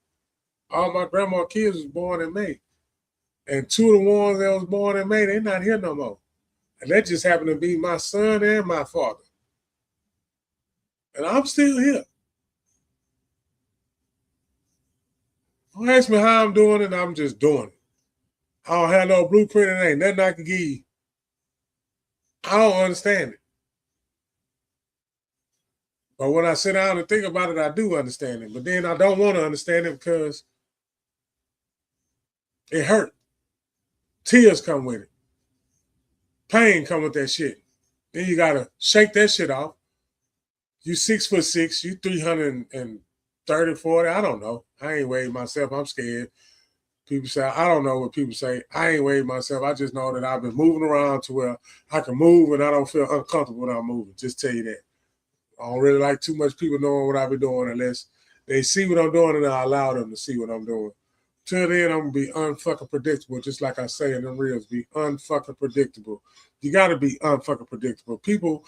all my grandma kids was born in May. And two of the ones that was born in May, they're not here no more. And that just happened to be my son and my father. And I'm still here. Don't ask me how I'm doing it, I'm just doing it. I don't have no blueprint, it ain't nothing I can give you. I don't understand it. But when I sit down and think about it, I do understand it. But then I don't want to understand it because it hurt. Tears come with it. Pain come with that shit. Then you got to shake that shit off. You 6'6", you 330, 40, I don't know. I ain't weighed myself. I'm scared. People say, I don't know what people say. I ain't weighed myself. I just know that I've been moving around to where I can move and I don't feel uncomfortable when I'm moving. Just tell you that. I don't really like too much people knowing what I be doing unless they see what I'm doing and I allow them to see what I'm doing. Till then, I'm going to be unfucking predictable, just like I say in them reels, be unfucking predictable. You got to be unfucking predictable. People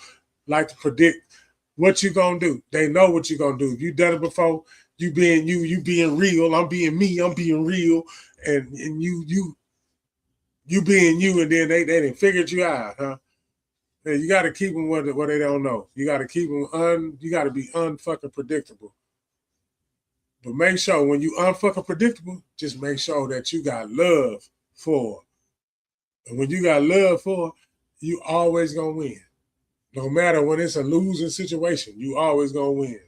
like to predict what you going to do. They know what you're going to do. If you done it before, you being you, you being real, I'm being me, I'm being real, and you being you, and then they done figured you out, huh? And you got to keep them what they don't know. You got to keep them you got to be unfucking predictable. But make sure when you unfucking predictable, just make sure that you got love for. And when you got love for, you always gonna win. No matter when it's a losing situation, you always gonna win.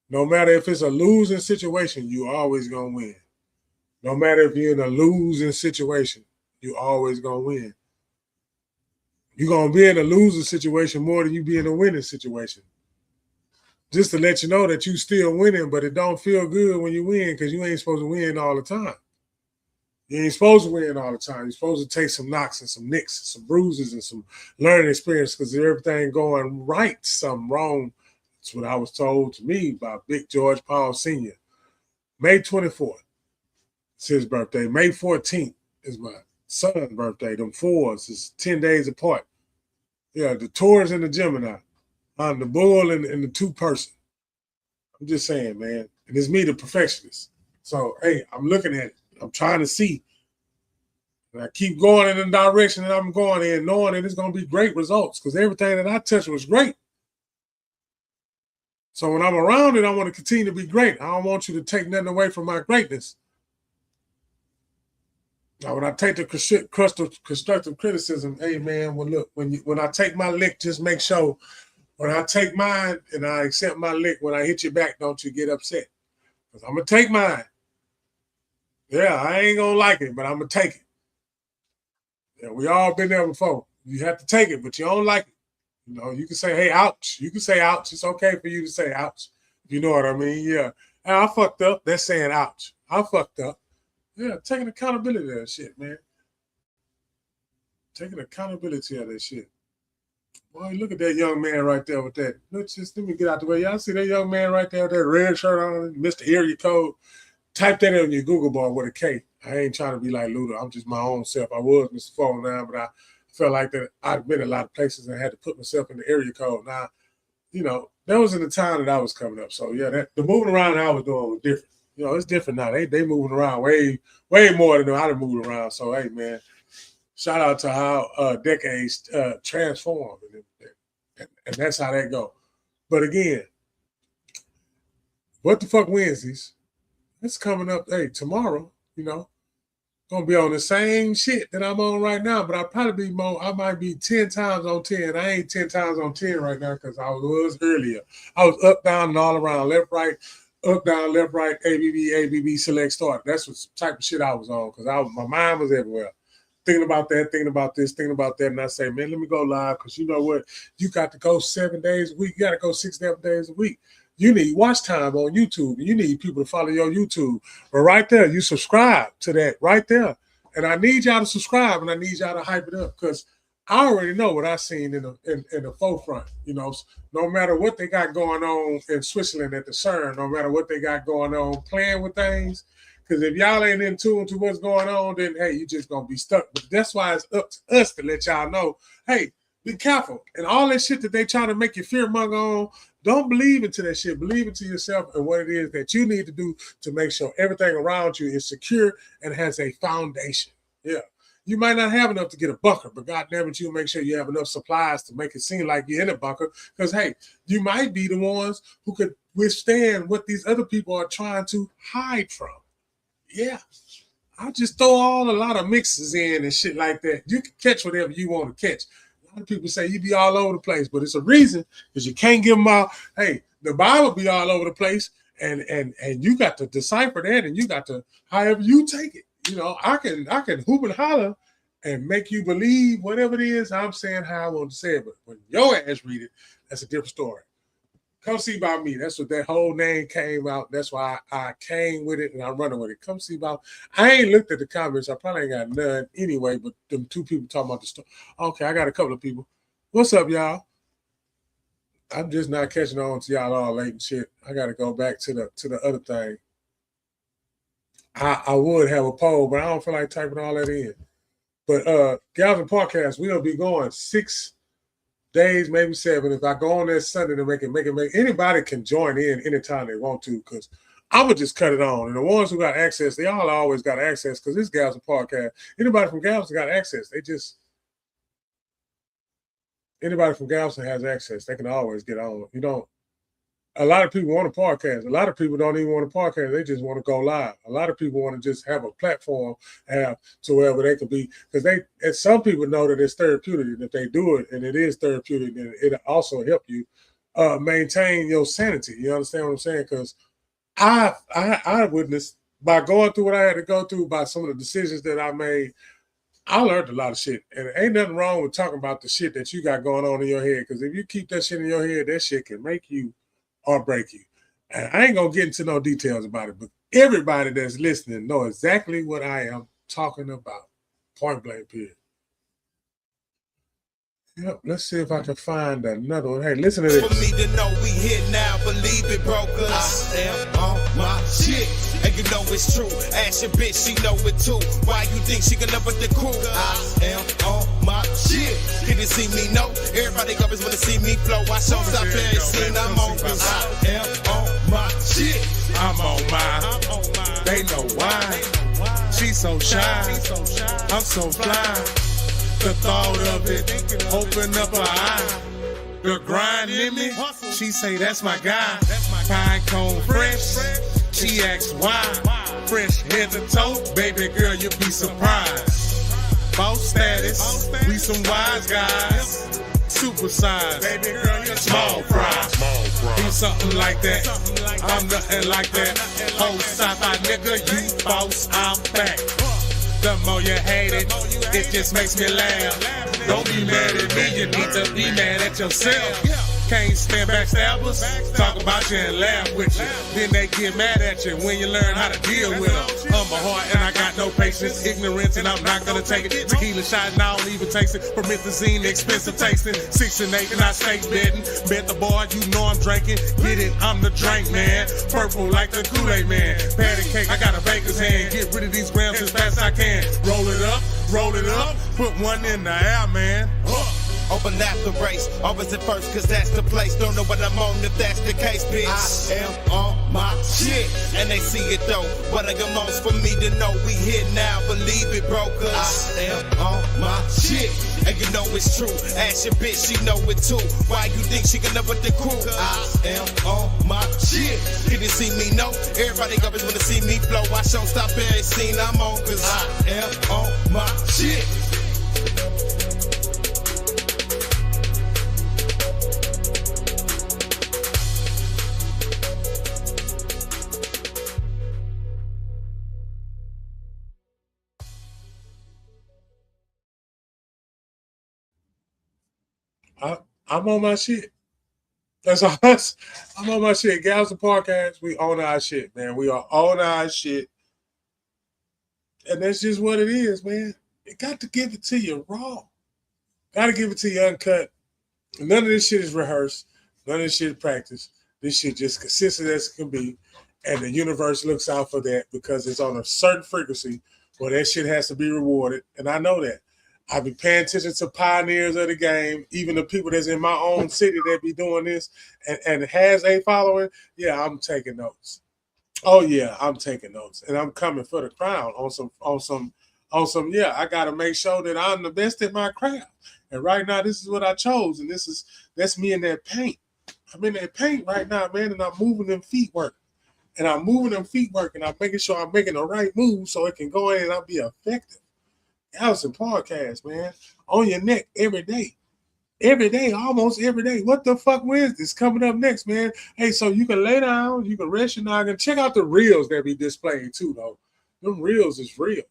No matter if it's a losing situation, you always gonna win. No matter if you're in a losing situation, you always gonna win. You're gonna be in a losing situation more than you be in a winning situation. Just to let you know that you still winning, but it don't feel good when you win because you ain't supposed to win all the time. You ain't supposed to win all the time. You're supposed to take some knocks and some nicks and some bruises and some learning experience because everything going right, something wrong. That's what I was told to me by Big George Paul Sr. May 24th is his birthday. May 14th is my son's birthday. Them fours is 10 days apart. Yeah, the Taurus and the Gemini. I'm the bull and the two-person. I'm just saying, man. And it's me, the perfectionist. So, hey, I'm looking at it. I'm trying to see. And I keep going in the direction that I'm going in, knowing that it's going to be great results because everything that I touch was great. So when I'm around it, I want to continue to be great. I don't want you to take nothing away from my greatness. Now, when I take the constructive criticism, hey, man, well, look, when I take my lick, just make sure when I take mine and I accept my lick, when I hit you back, don't you get upset. Because I'm going to take mine. Yeah, I ain't going to like it, but I'm going to take it. Yeah, we all been there before. You have to take it, but you don't like it. You know, you can say, hey, ouch. You can say ouch. It's okay for you to say ouch. You know what I mean? Yeah. Hey, I fucked up. That's saying ouch. I fucked up. Yeah, taking accountability of that shit, man. Taking accountability of that shit. Boy, look at that young man right there with that. Let me get out the way. Y'all see that young man right there with that red shirt on, Mr. Area Code? Type that in your Google bar with a K. I ain't trying to be like Luda. I'm just my own self. I was Mr. 409, but I felt like that I'd been a lot of places and I had to put myself in the area code. Now, you know, that was in the time that I was coming up. So, yeah, the moving around I was doing was different. You know, it's different now. They moving around way more than I done moved around. So, hey, man, shout out to how decades transform. And that's how that go. But again, what the fuck Wednesdays? it's coming up, hey, tomorrow, gonna be on the same shit that I'm on right now, but I'll probably be more, I might be 10 times on 10. I ain't 10 times on 10 right now because I was earlier. I was up, down, and all around, left, right, up, down, left, right, ABB, select, start. That's what type of shit I was on because my mind was everywhere. Thinking about that, thinking about this, thinking about that, and I say, man, let me go live because you know what? You got to go 7 days a week. You got to go 6, 7 days a week. You need watch time on YouTube. You need people to follow your YouTube. But right there, you subscribe to that right there. And I need y'all to subscribe and I need y'all to hype it up because I already know what I seen in the forefront. No matter what they got going on in Switzerland at the CERN, no matter what they got going on playing with things, because if y'all ain't in tune to what's going on, then, hey, you just going to be stuck. But that's why it's up to us to let y'all know, hey, be careful. And all that shit that they trying to make you fearmonger on, don't believe into that shit. Believe into yourself and what it is that you need to do to make sure everything around you is secure and has a foundation. Yeah. You might not have enough to get a bunker, but goddamn it, you make sure you have enough supplies to make it seem like you're in a bunker. Because, hey, you might be the ones who could withstand what these other people are trying to hide from. Yeah, I'll just throw a lot of mixes in and shit like that. You can catch whatever you want to catch. A lot of people say you be all over the place, but it's a reason because you can't give them all. Hey, the Bible be all over the place, and you got to decipher that, and you got to however you take it. I can hoop and holler and make you believe whatever it is I'm saying how I want to say it, but when your ass read it, that's a different story. Come see about me. That's what that whole name came out. That's why I came with it and I'm running with it. Come see about. I ain't looked at the comments. I probably ain't got none anyway, but them 2 people talking about the story. Okay, I got a couple of people. What's up, y'all? I'm just not catching on to y'all all late and shit. I got to go back to the other thing. I would have a poll, but I don't feel like typing all that in. But Gals and Podcast, we'll be going 6 days, maybe 7. If I go on that Sunday to make it, anybody can join in anytime they want to, because I'm going to just cut it on. And the ones who got access, they all always got access because this Gals and Podcast. Anybody from Galveston got access. Anybody from Galveston has access. They can always get on. A lot of people want a podcast. A lot of people don't even want a podcast. They just want to go live. A lot of people want to just have a platform to wherever they can be. Because and some people know that it's therapeutic. And if they do it, and it is therapeutic, then it also help you maintain your sanity. You understand what I'm saying? Because I witnessed, by going through what I had to go through, by some of the decisions that I made, I learned a lot of shit. And ain't nothing wrong with talking about the shit that you got going on in your head. Because if you keep that shit in your head, that shit can make you or break you. And I ain't gonna get into no details about it, but everybody that's listening know exactly what I am talking about. Point blank period. Yep, let's see if I can find another one. Hey, listen to this. For me to know we here now, believe it, brokers. I am on my shit, and you know it's true. Ask your bitch, she know it too. Why you think she can up with the crew? I am on my shit. Can you see me? No. Everybody always wanna see me flow. I show stop playing, scene I'm on. I am on my shit. I'm on mine. They know why. She's so shy. I'm so fly. The thought of it open up her eye. The grind in me, she say that's my guy. Pine cone fresh, she asks why. Fresh head to toe, baby girl, you'll be surprised. Boss status, we some wise guys. Super size, baby girl, you're small fry. Do something like that, I'm nothing like that. Whole sci-fi nigga, you boss, I'm back. The more you hate it, it just makes me laugh. Don't be mad at me, you need to be mad at yourself. Can't stand backstabbers, talk about you and laugh with you. Then they get mad at you when you learn how to deal with them. Humble heart and I got no patience, ignorance and I'm not gonna take it. Tequila shot and I don't even taste it. Promethazine, expensive tasting. 6 and 8 and I stay betting. Bet the bar, you know I'm drinking. Get it, I'm the drink man. Purple like the Kool-Aid man. Patty cake, I got a baker's hand. Get rid of these grams as fast as I can. Roll it up, put one in the air, man. overlap the race. Always at first, cause that's the place. Don't know what I'm on if that's the case, bitch. I am on my shit, and they see it though. What I got most for me to know, we here now, believe it, bro, cause I am on my shit. And you know it's true, ask your bitch, she know it too. Why you think she can up with the crew? I am on my shit. You didn't see me, no. Everybody always wanna see me flow. I show stop every scene I'm on, cause I am on my shit. I'm on my shit. That's all. I'm on my shit. Gals and Podcast, we own our shit, man. We are on our shit. And that's just what it is, man. You got to give it to you raw. Got to give it to you uncut. None of this shit is rehearsed. None of this shit is practiced. This shit just consistent as it can be. And the universe looks out for that because it's on a certain frequency where that shit has to be rewarded. And I know that. I've been paying attention to pioneers of the game, even the people that's in my own city that be doing this and has a following. Yeah, I'm taking notes. Oh yeah, I'm taking notes. And I'm coming for the crown on some, yeah, I gotta make sure that I'm the best at my craft. And right now, this is what I chose. And that's me in that paint. I'm in that paint right now, man, and I'm moving them feet work. And I'm making sure I'm making the right move so it can go in and I'll be effective. House and Podcast, man, on your neck every day, almost every day. What the fuck Wednesday's coming up next, man? Hey, so you can lay down, you can rest your noggin. Check out the reels that be displayed too, though. Them reels is real,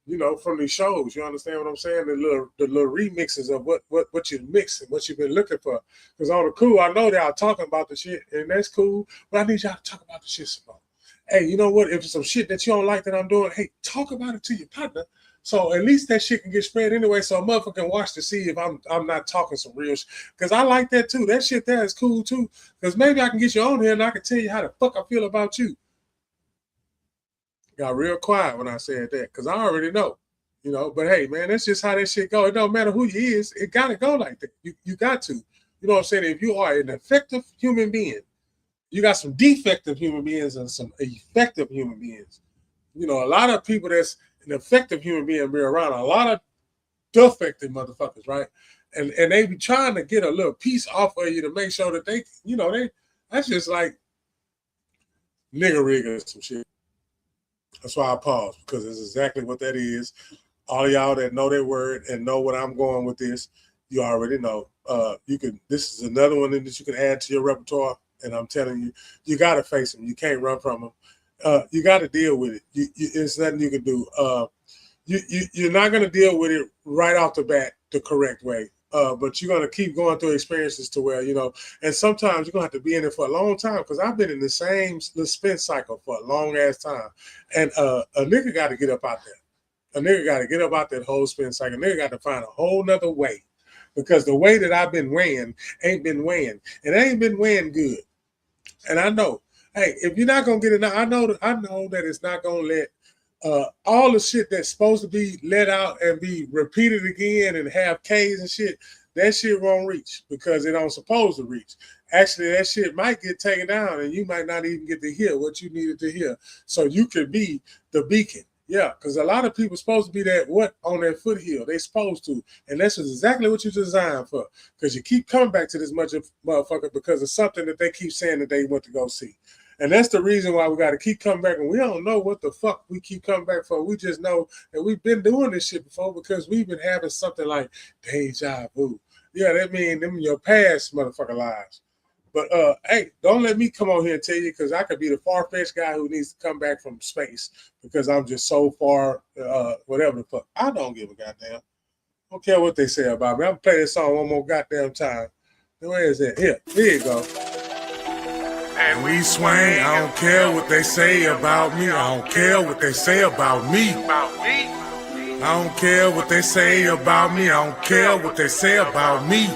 you know, from these shows. You understand what I'm saying? The little remixes of what you're mixing, what you've been looking for. Because on the cool, I know y'all talking about the shit, and that's cool. But I need y'all to talk about the shit some more. Hey, you know what? If it's some shit that you don't like that I'm doing, hey, talk about it to your partner. So at least that shit can get spread anyway, so a motherfucker can watch to see if I'm not talking some real shit. Because I like that too. That shit there is cool too. Because maybe I can get you on here and I can tell you how the fuck I feel about you. Got real quiet when I said that because I already know, you know. But hey, man, that's just how that shit go. It don't matter who you is. It got to go like that. You got to. You know what I'm saying? If you are an effective human being, you got some defective human beings and some effective human beings. You know, a lot of people that's an effective human being be around a lot of defective motherfuckers, right? And they be trying to get a little piece off of you to make sure that they, you know, that's just like nigger rig or some shit. That's why I pause, because it's exactly what that is. All y'all that know that word and know what I'm going with this, you already know. This is another one that you can add to your repertoire, and I'm telling you, you gotta face them. You can't run from them. You got to deal with it. It's nothing you can do. You're not going to deal with it right off the bat the correct way, but you're going to keep going through experiences to where, you know, and sometimes you're going to have to be in it for a long time, because I've been in the same spin cycle for a long ass time. And a nigga got to get up out there. A nigga got to get up out that whole spin cycle. A nigga got to find a whole nother way, because the way that I've been weighing ain't been weighing. It ain't been weighing good. And I know. Hey, if you're not gonna get it, I know that it's not gonna let all the shit that's supposed to be let out and be repeated again and have K's and shit. That shit won't reach because it don't supposed to reach. Actually, that shit might get taken down and you might not even get to hear what you needed to hear. So you could be the beacon. Yeah, because a lot of people supposed to be that what on their foothill. They supposed to. And that's exactly what you're designed for. Because you keep coming back to this much of motherfucker because of something that they keep saying that they want to go see. And that's the reason why we got to keep coming back. And we don't know what the fuck we keep coming back for. We just know that we've been doing this shit before because we've been having something like deja vu. Yeah, that means them your past motherfucker lives. But hey, don't let me come on here and tell you, because I could be the far-fetched guy who needs to come back from space because I'm just so far, whatever the fuck. I don't give a goddamn. I don't care what they say about me. I'm going to play this song one more goddamn time. Where is that? Here you go. And we swing, I don't care what they say about me. I don't care what they say about me. I don't care what they say about me. I don't care what they say about me.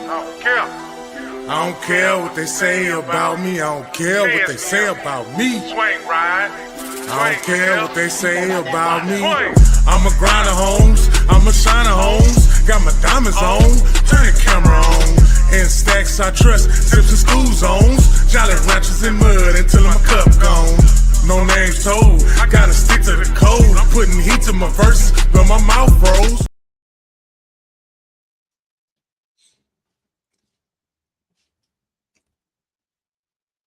I don't care what they say about me. I don't care what they say about me. I don't care what they say about me. I'm a grinder, homes. I'm a shiner, homes. got my diamonds on, turn the camera on. In stacks I trust, tips and school zones. Jolly ranchers in mud until my cup gone. No names told, I gotta stick to the code. I'm putting heat to my verses, but my mouth froze.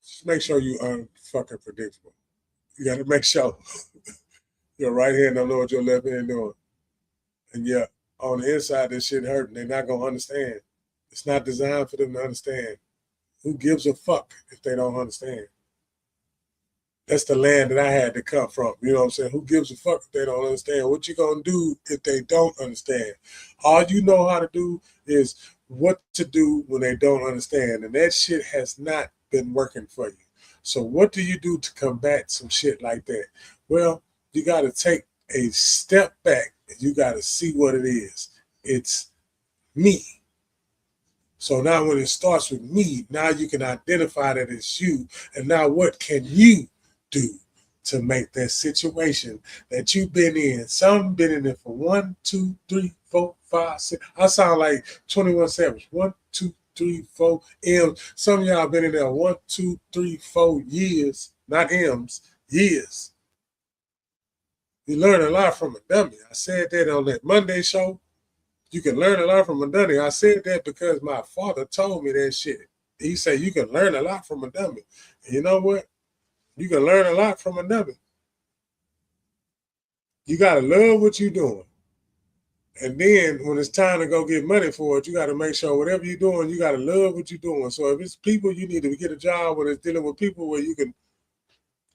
Just make sure you fucking predictable. You gotta make sure your right hand don't know what your left hand doing. And yeah, on the inside, this shit hurting. They're not gonna understand. It's not designed for them to understand. Who gives a fuck if they don't understand? That's the land that I had to come from. You know what I'm saying? Who gives a fuck if they don't understand? What you gonna do if they don't understand? All you know how to do is what to do when they don't understand. And that shit has not been working for you. So what do you do to combat some shit like that? Well, you got to take a step back and you got to see what it is. It's me. So now when it starts with me, now you can identify that it's you. And now what can you do to make that situation that you've been in? Some been in it for 1, 2, 3, 4, 5, 6. I sound like 21 Savage. 1, 2, 3, 4 M's. Some of y'all been in there 1, 2, 3, 4 years, not M's, years. You learn a lot from a dummy. I said that on that Monday show. You can learn a lot from a dummy. I said that because my father told me that shit. He said you can learn a lot from a dummy. And you know what? You can learn a lot from a dummy. You got to love what you're doing. And then when it's time to go get money for it, you got to make sure whatever you're doing, you got to love what you're doing. So if it's people, you need to get a job when it's dealing with people where you can,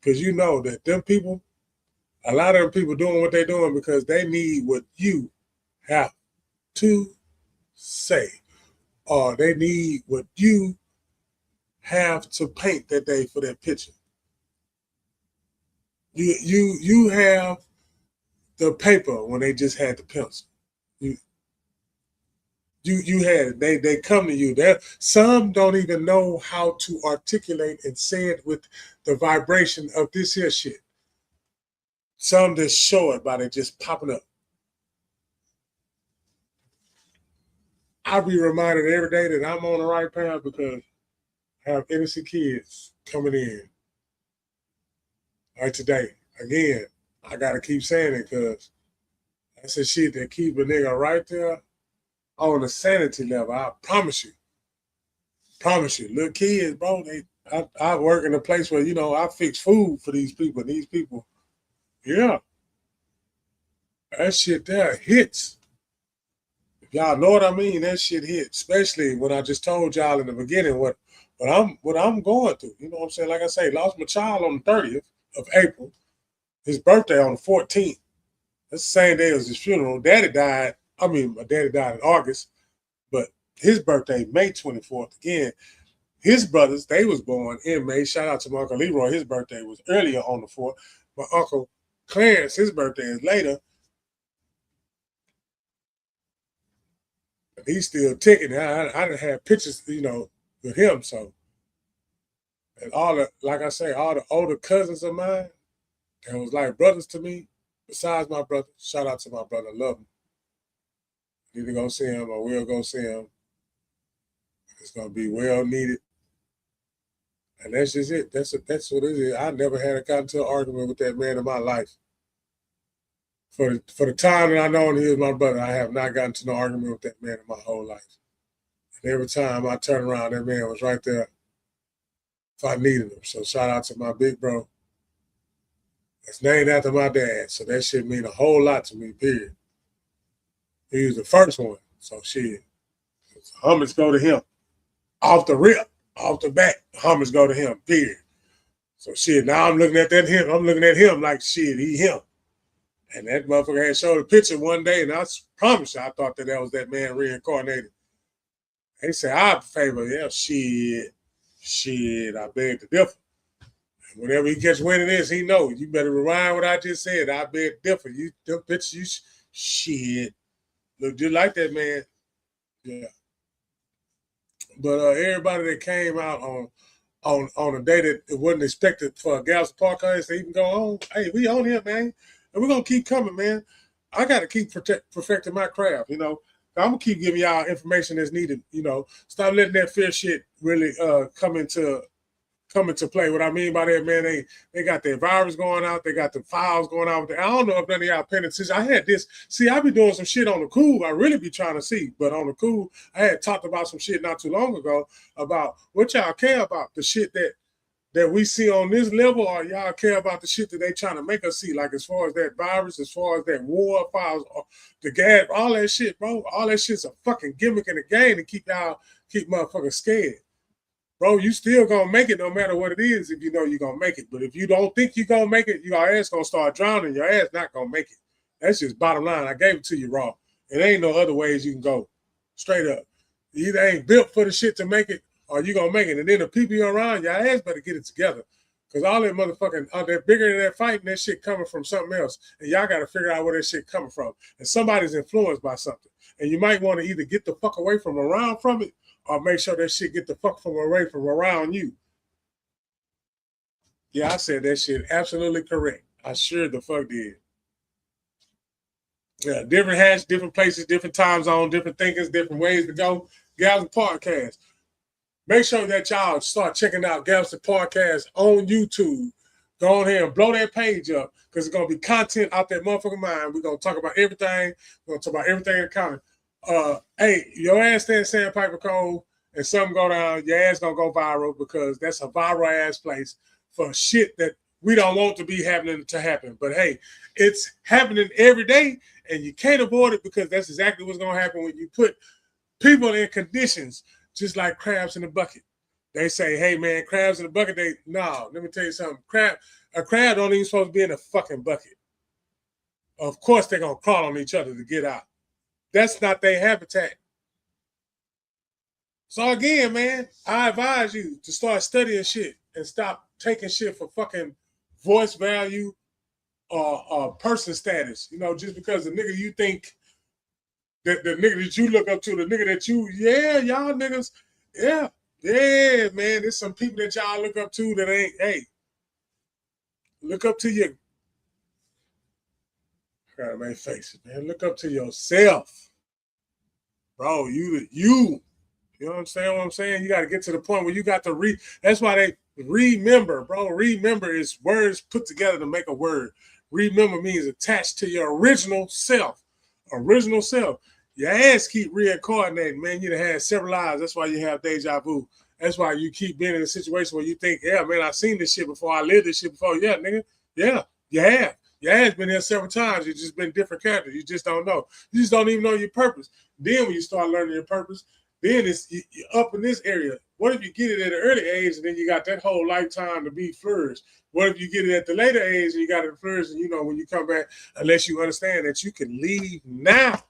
because you know that them people, a lot of them people doing what they're doing because they need what you have to say, or they need what you have to paint that day for that picture. You have the paper when they just had the pencil. You had it. They come to you. Some don't even know how to articulate and say it with the vibration of this here shit. Some just show it by they just popping up. I be reminded every day that I'm on the right path because I have innocent kids coming in. Like today, again, I gotta keep saying it because that's a shit that keep a nigga right there on the sanity level. I promise you. Promise you. Little kids, bro, I work in a place where, you know, I fix food for these people. These people, yeah. That shit there hits. If y'all know what I mean, that shit hits. Especially when I just told y'all in the beginning what I'm going through. You know what I'm saying? Like I say, lost my child on the 30th of April. His birthday on the 14th. That's the same day as his funeral. My daddy died in August, but his birthday, May 24th. Again, his brothers, they was born in May. Shout out to my Uncle Leroy. His birthday was earlier on the 4th. My Uncle Clarence, his birthday is later. But he's still ticking. I done had pictures, you know, with him. So, and like I say, all the older cousins of mine, that was like brothers to me, besides my brother. Shout out to my brother. Love him. Either go see him or we'll go see him. It's gonna be well needed. And that's just it. That's what it is. I never had gotten into an argument with that man in my life. For the time that I known he was my brother, I have not gotten to no argument with that man in my whole life. And every time I turn around, that man was right there if I needed him. So shout out to my big bro. It's named after my dad, so that shit mean a whole lot to me, period. He was the first one, so shit. Homage go to him. Off the rip, off the bat, homage go to him, period. So shit, now I'm looking at him like shit, he him. And that motherfucker had showed a picture one day, and I promise you, I thought that was that man reincarnated. They say, I favor, yeah, shit, I beg to differ. Whenever he gets wind of this, he knows. You better rewind what I just said. I beg to differ. You them pictures, you shit. Look just like that man. Yeah. But everybody that came out on a day that it wasn't expected for a Galveston Park to even go on, hey, we on here, man. And we're gonna keep coming, man. I gotta keep perfecting my craft, you know. I'm gonna keep giving y'all information that's needed. You know, stop letting that fear shit really come into play. What I mean by that, man, they got their virus going out, they got the files going out. I don't know if none of y'all paying attention. I had this. See, I be doing some shit on the cool. I really be trying to see, but on the cool, I had talked about some shit not too long ago about what y'all care about, the shit that we see on this level, or y'all care about the shit that they trying to make us see, like as far as that virus, as far as that war files, the gas, all that shit, bro. All that shit's a fucking gimmick in the game to keep motherfuckers scared. Bro, you still gonna make it no matter what it is if you know you're gonna make it. But if you don't think you're gonna make it, your ass gonna start drowning. Your ass not gonna make it. That's just bottom line. I gave it to you raw. It ain't no other ways you can go. Straight up. You either ain't built for the shit to make it or you gonna make it. And then the people you're around, your ass better get it together. Because all that motherfucking, they're bigger than that fighting, that shit coming from something else. And y'all got to figure out where that shit coming from. And somebody's influenced by something. And you might want to either get the fuck away from around from it or make sure that shit get the fuck away from around you. Yeah, I said that shit absolutely correct. I sure the fuck did. Yeah, different hats, different places, different time zone, different thinkings, different ways to go. Galveston Podcast. Make sure that y'all start checking out Galveston Podcast on YouTube. Go on here and blow that page up because it's going to be content out that motherfucking mind. We're going to talk about everything. We're going to talk about everything in common. Hey, your ass stand Sandpiper Cove and something go down, your ass going to go viral because that's a viral ass place for shit that we don't want to be happening to happen. But hey, it's happening every day and you can't avoid it because that's exactly what's going to happen when you put people in conditions just like crabs in a bucket. They say, hey, man, crabs in a bucket. No, let me tell you something. A crab don't even supposed to be in a fucking bucket. Of course, they're going to crawl on each other to get out. That's not their habitat. So again, man, I advise you to start studying shit and stop taking shit for fucking voice value or person status. You know, just because the nigga you think, the nigga that you look up to, the nigga that y'all niggas, yeah, man. There's some people that y'all look up to that ain't, hey, look up to your, God, man, face it, man. Look up to yourself. Bro, you know what I'm saying? What I'm saying? You got to get to the point where you got to that's why they remember, bro. Remember is words put together to make a word. Remember means attached to your original self. Original self. Your ass keep reincarnating, man. You done had several lives. That's why you have deja vu. That's why you keep being in a situation where you think, yeah, man, I've seen this shit before. I lived this shit before. Yeah, nigga. Yeah, you have. Your ass been here several times. You've just been different characters. You just don't know. You just don't even know your purpose. Then when you start learning your purpose, then you're up in this area. What if you get it at an early age and then you got that whole lifetime to be flourished? What if you get it at the later age and you got it flourished and you know when you come back, unless you understand that you can leave now.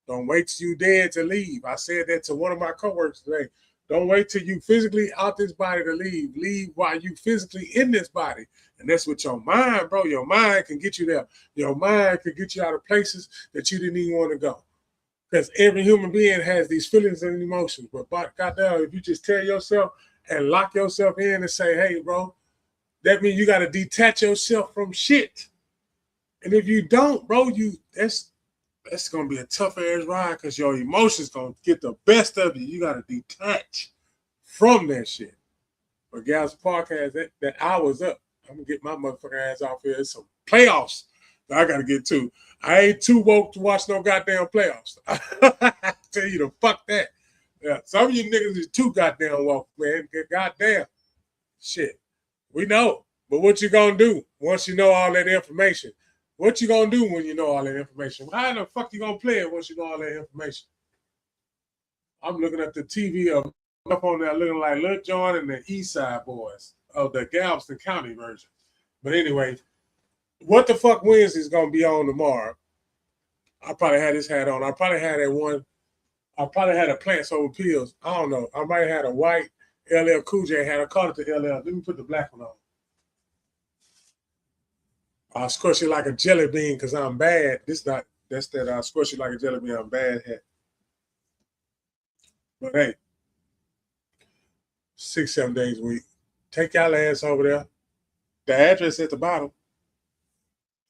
Don't wait till you dead to leave. I said that to one of my coworkers today. Don't wait till you physically out this body to leave. Leave while you physically in this body. And that's what your mind, bro. Your mind can get you there. Your mind can get you out of places that you didn't even want to go. Because every human being has these feelings and emotions. But goddamn, if you just tell yourself and lock yourself in and say, hey, bro, that means you got to detach yourself from shit. And if you don't, bro, that's going to be a tough ass ride because your emotions going to get the best of you. You got to detach from that shit. But guys, podcast, that hour's up. I'm going to get my motherfucking ass off here. It's some playoffs that I got to get to. I ain't too woke to watch no goddamn playoffs. I tell you to fuck that. Yeah, some of you niggas is too goddamn woke, man. Goddamn. Shit. We know. But what you going to do once you know all that information? What you gonna do when you know all that information? How the fuck you gonna play it once you know all that information? I'm looking at the TV up on there looking like Lil Jon and the East Side Boys of the Galveston County version. But anyway, what the fuck Wednesday's gonna be on tomorrow? I probably had this hat on. I probably had that one. I probably had a Plants Over Pills. I don't know. I might have had a white LL Cool J hat. I called it the LL. Let me put the black one on. I'll squish it like a jelly bean because I'm bad. That's that I'll squish it like a jelly bean. I'm bad hat. But hey, 6-7 days a week. Take y'all ass over there. The address at the bottom.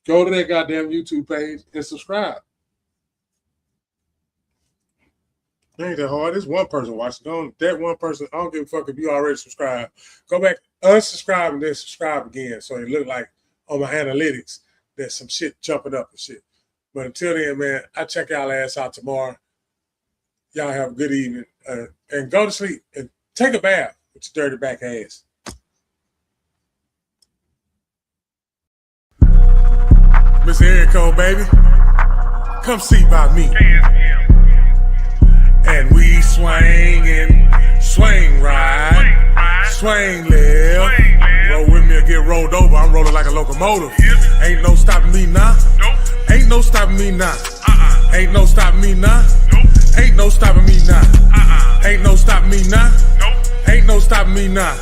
Go to that goddamn YouTube page and subscribe. It ain't that hard. It's one person watching. That one person, I don't give a fuck if you already subscribed. Go back, unsubscribe, and then subscribe again. So it look like on my analytics there's some shit jumping up and shit. But until then, man, I check y'all ass out tomorrow. Y'all have a good evening. And go to sleep and take a bath with your dirty back ass. Miss Erico, baby, come see about me. And we swing and swing right, swing left. Roll with me or get rolled over. I'm rolling like a locomotive. Ain't no stopping me now. Ain't no stopping me now. Ain't no stopping me now. Ain't no stopping me now. Ain't no stopping me now. Ain't no stopping me now.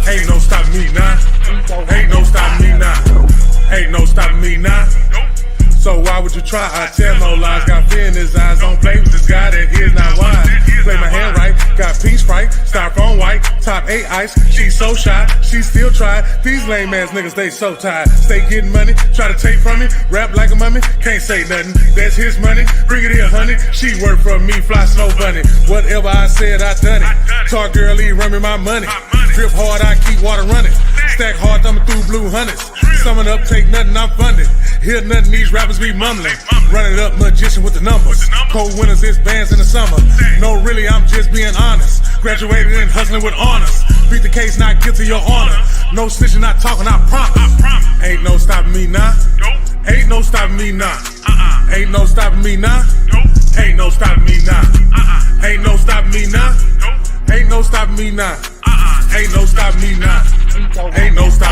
Ain't no stopping me now. Ain't no stopping me now. Ain't no stopping me now. So why would you try? I tell no lies. Got fear in his eyes. Don't play with this guy that is not wise. Play my hand right. Got pink Sprite. Styrofoam white. Top 8 ice. She's so shy. She still try. These lame ass niggas, they so tired. Stay getting money. Try to take from me. Rap like a mummy. Can't say nothing. That's his money. Bring it here, honey. She work for me. Fly snow bunny. Whatever I said, I done it. Talk girly, run me my money. Drip hard, I keep water running. Stack hard, thumbing through blue hundreds. Summing up, take nothing, I'm funded. Hear nothing, these rappers be mumbling. Running up, magician with the numbers. Cold winters, it's bands in the summer. No, really, I'm just being honest. Graduated and hustling with honors. Beat the case, not guilty, your honor. No snitching, not talking, I promise. Ain't no stopping me now. Ain't no stopping me now. Ain't no stopping me now. Ain't no stopping me now. Ain't no stopping me now. Ain't no stopping me now. Ain't no stopping me now. Ain't no stopping.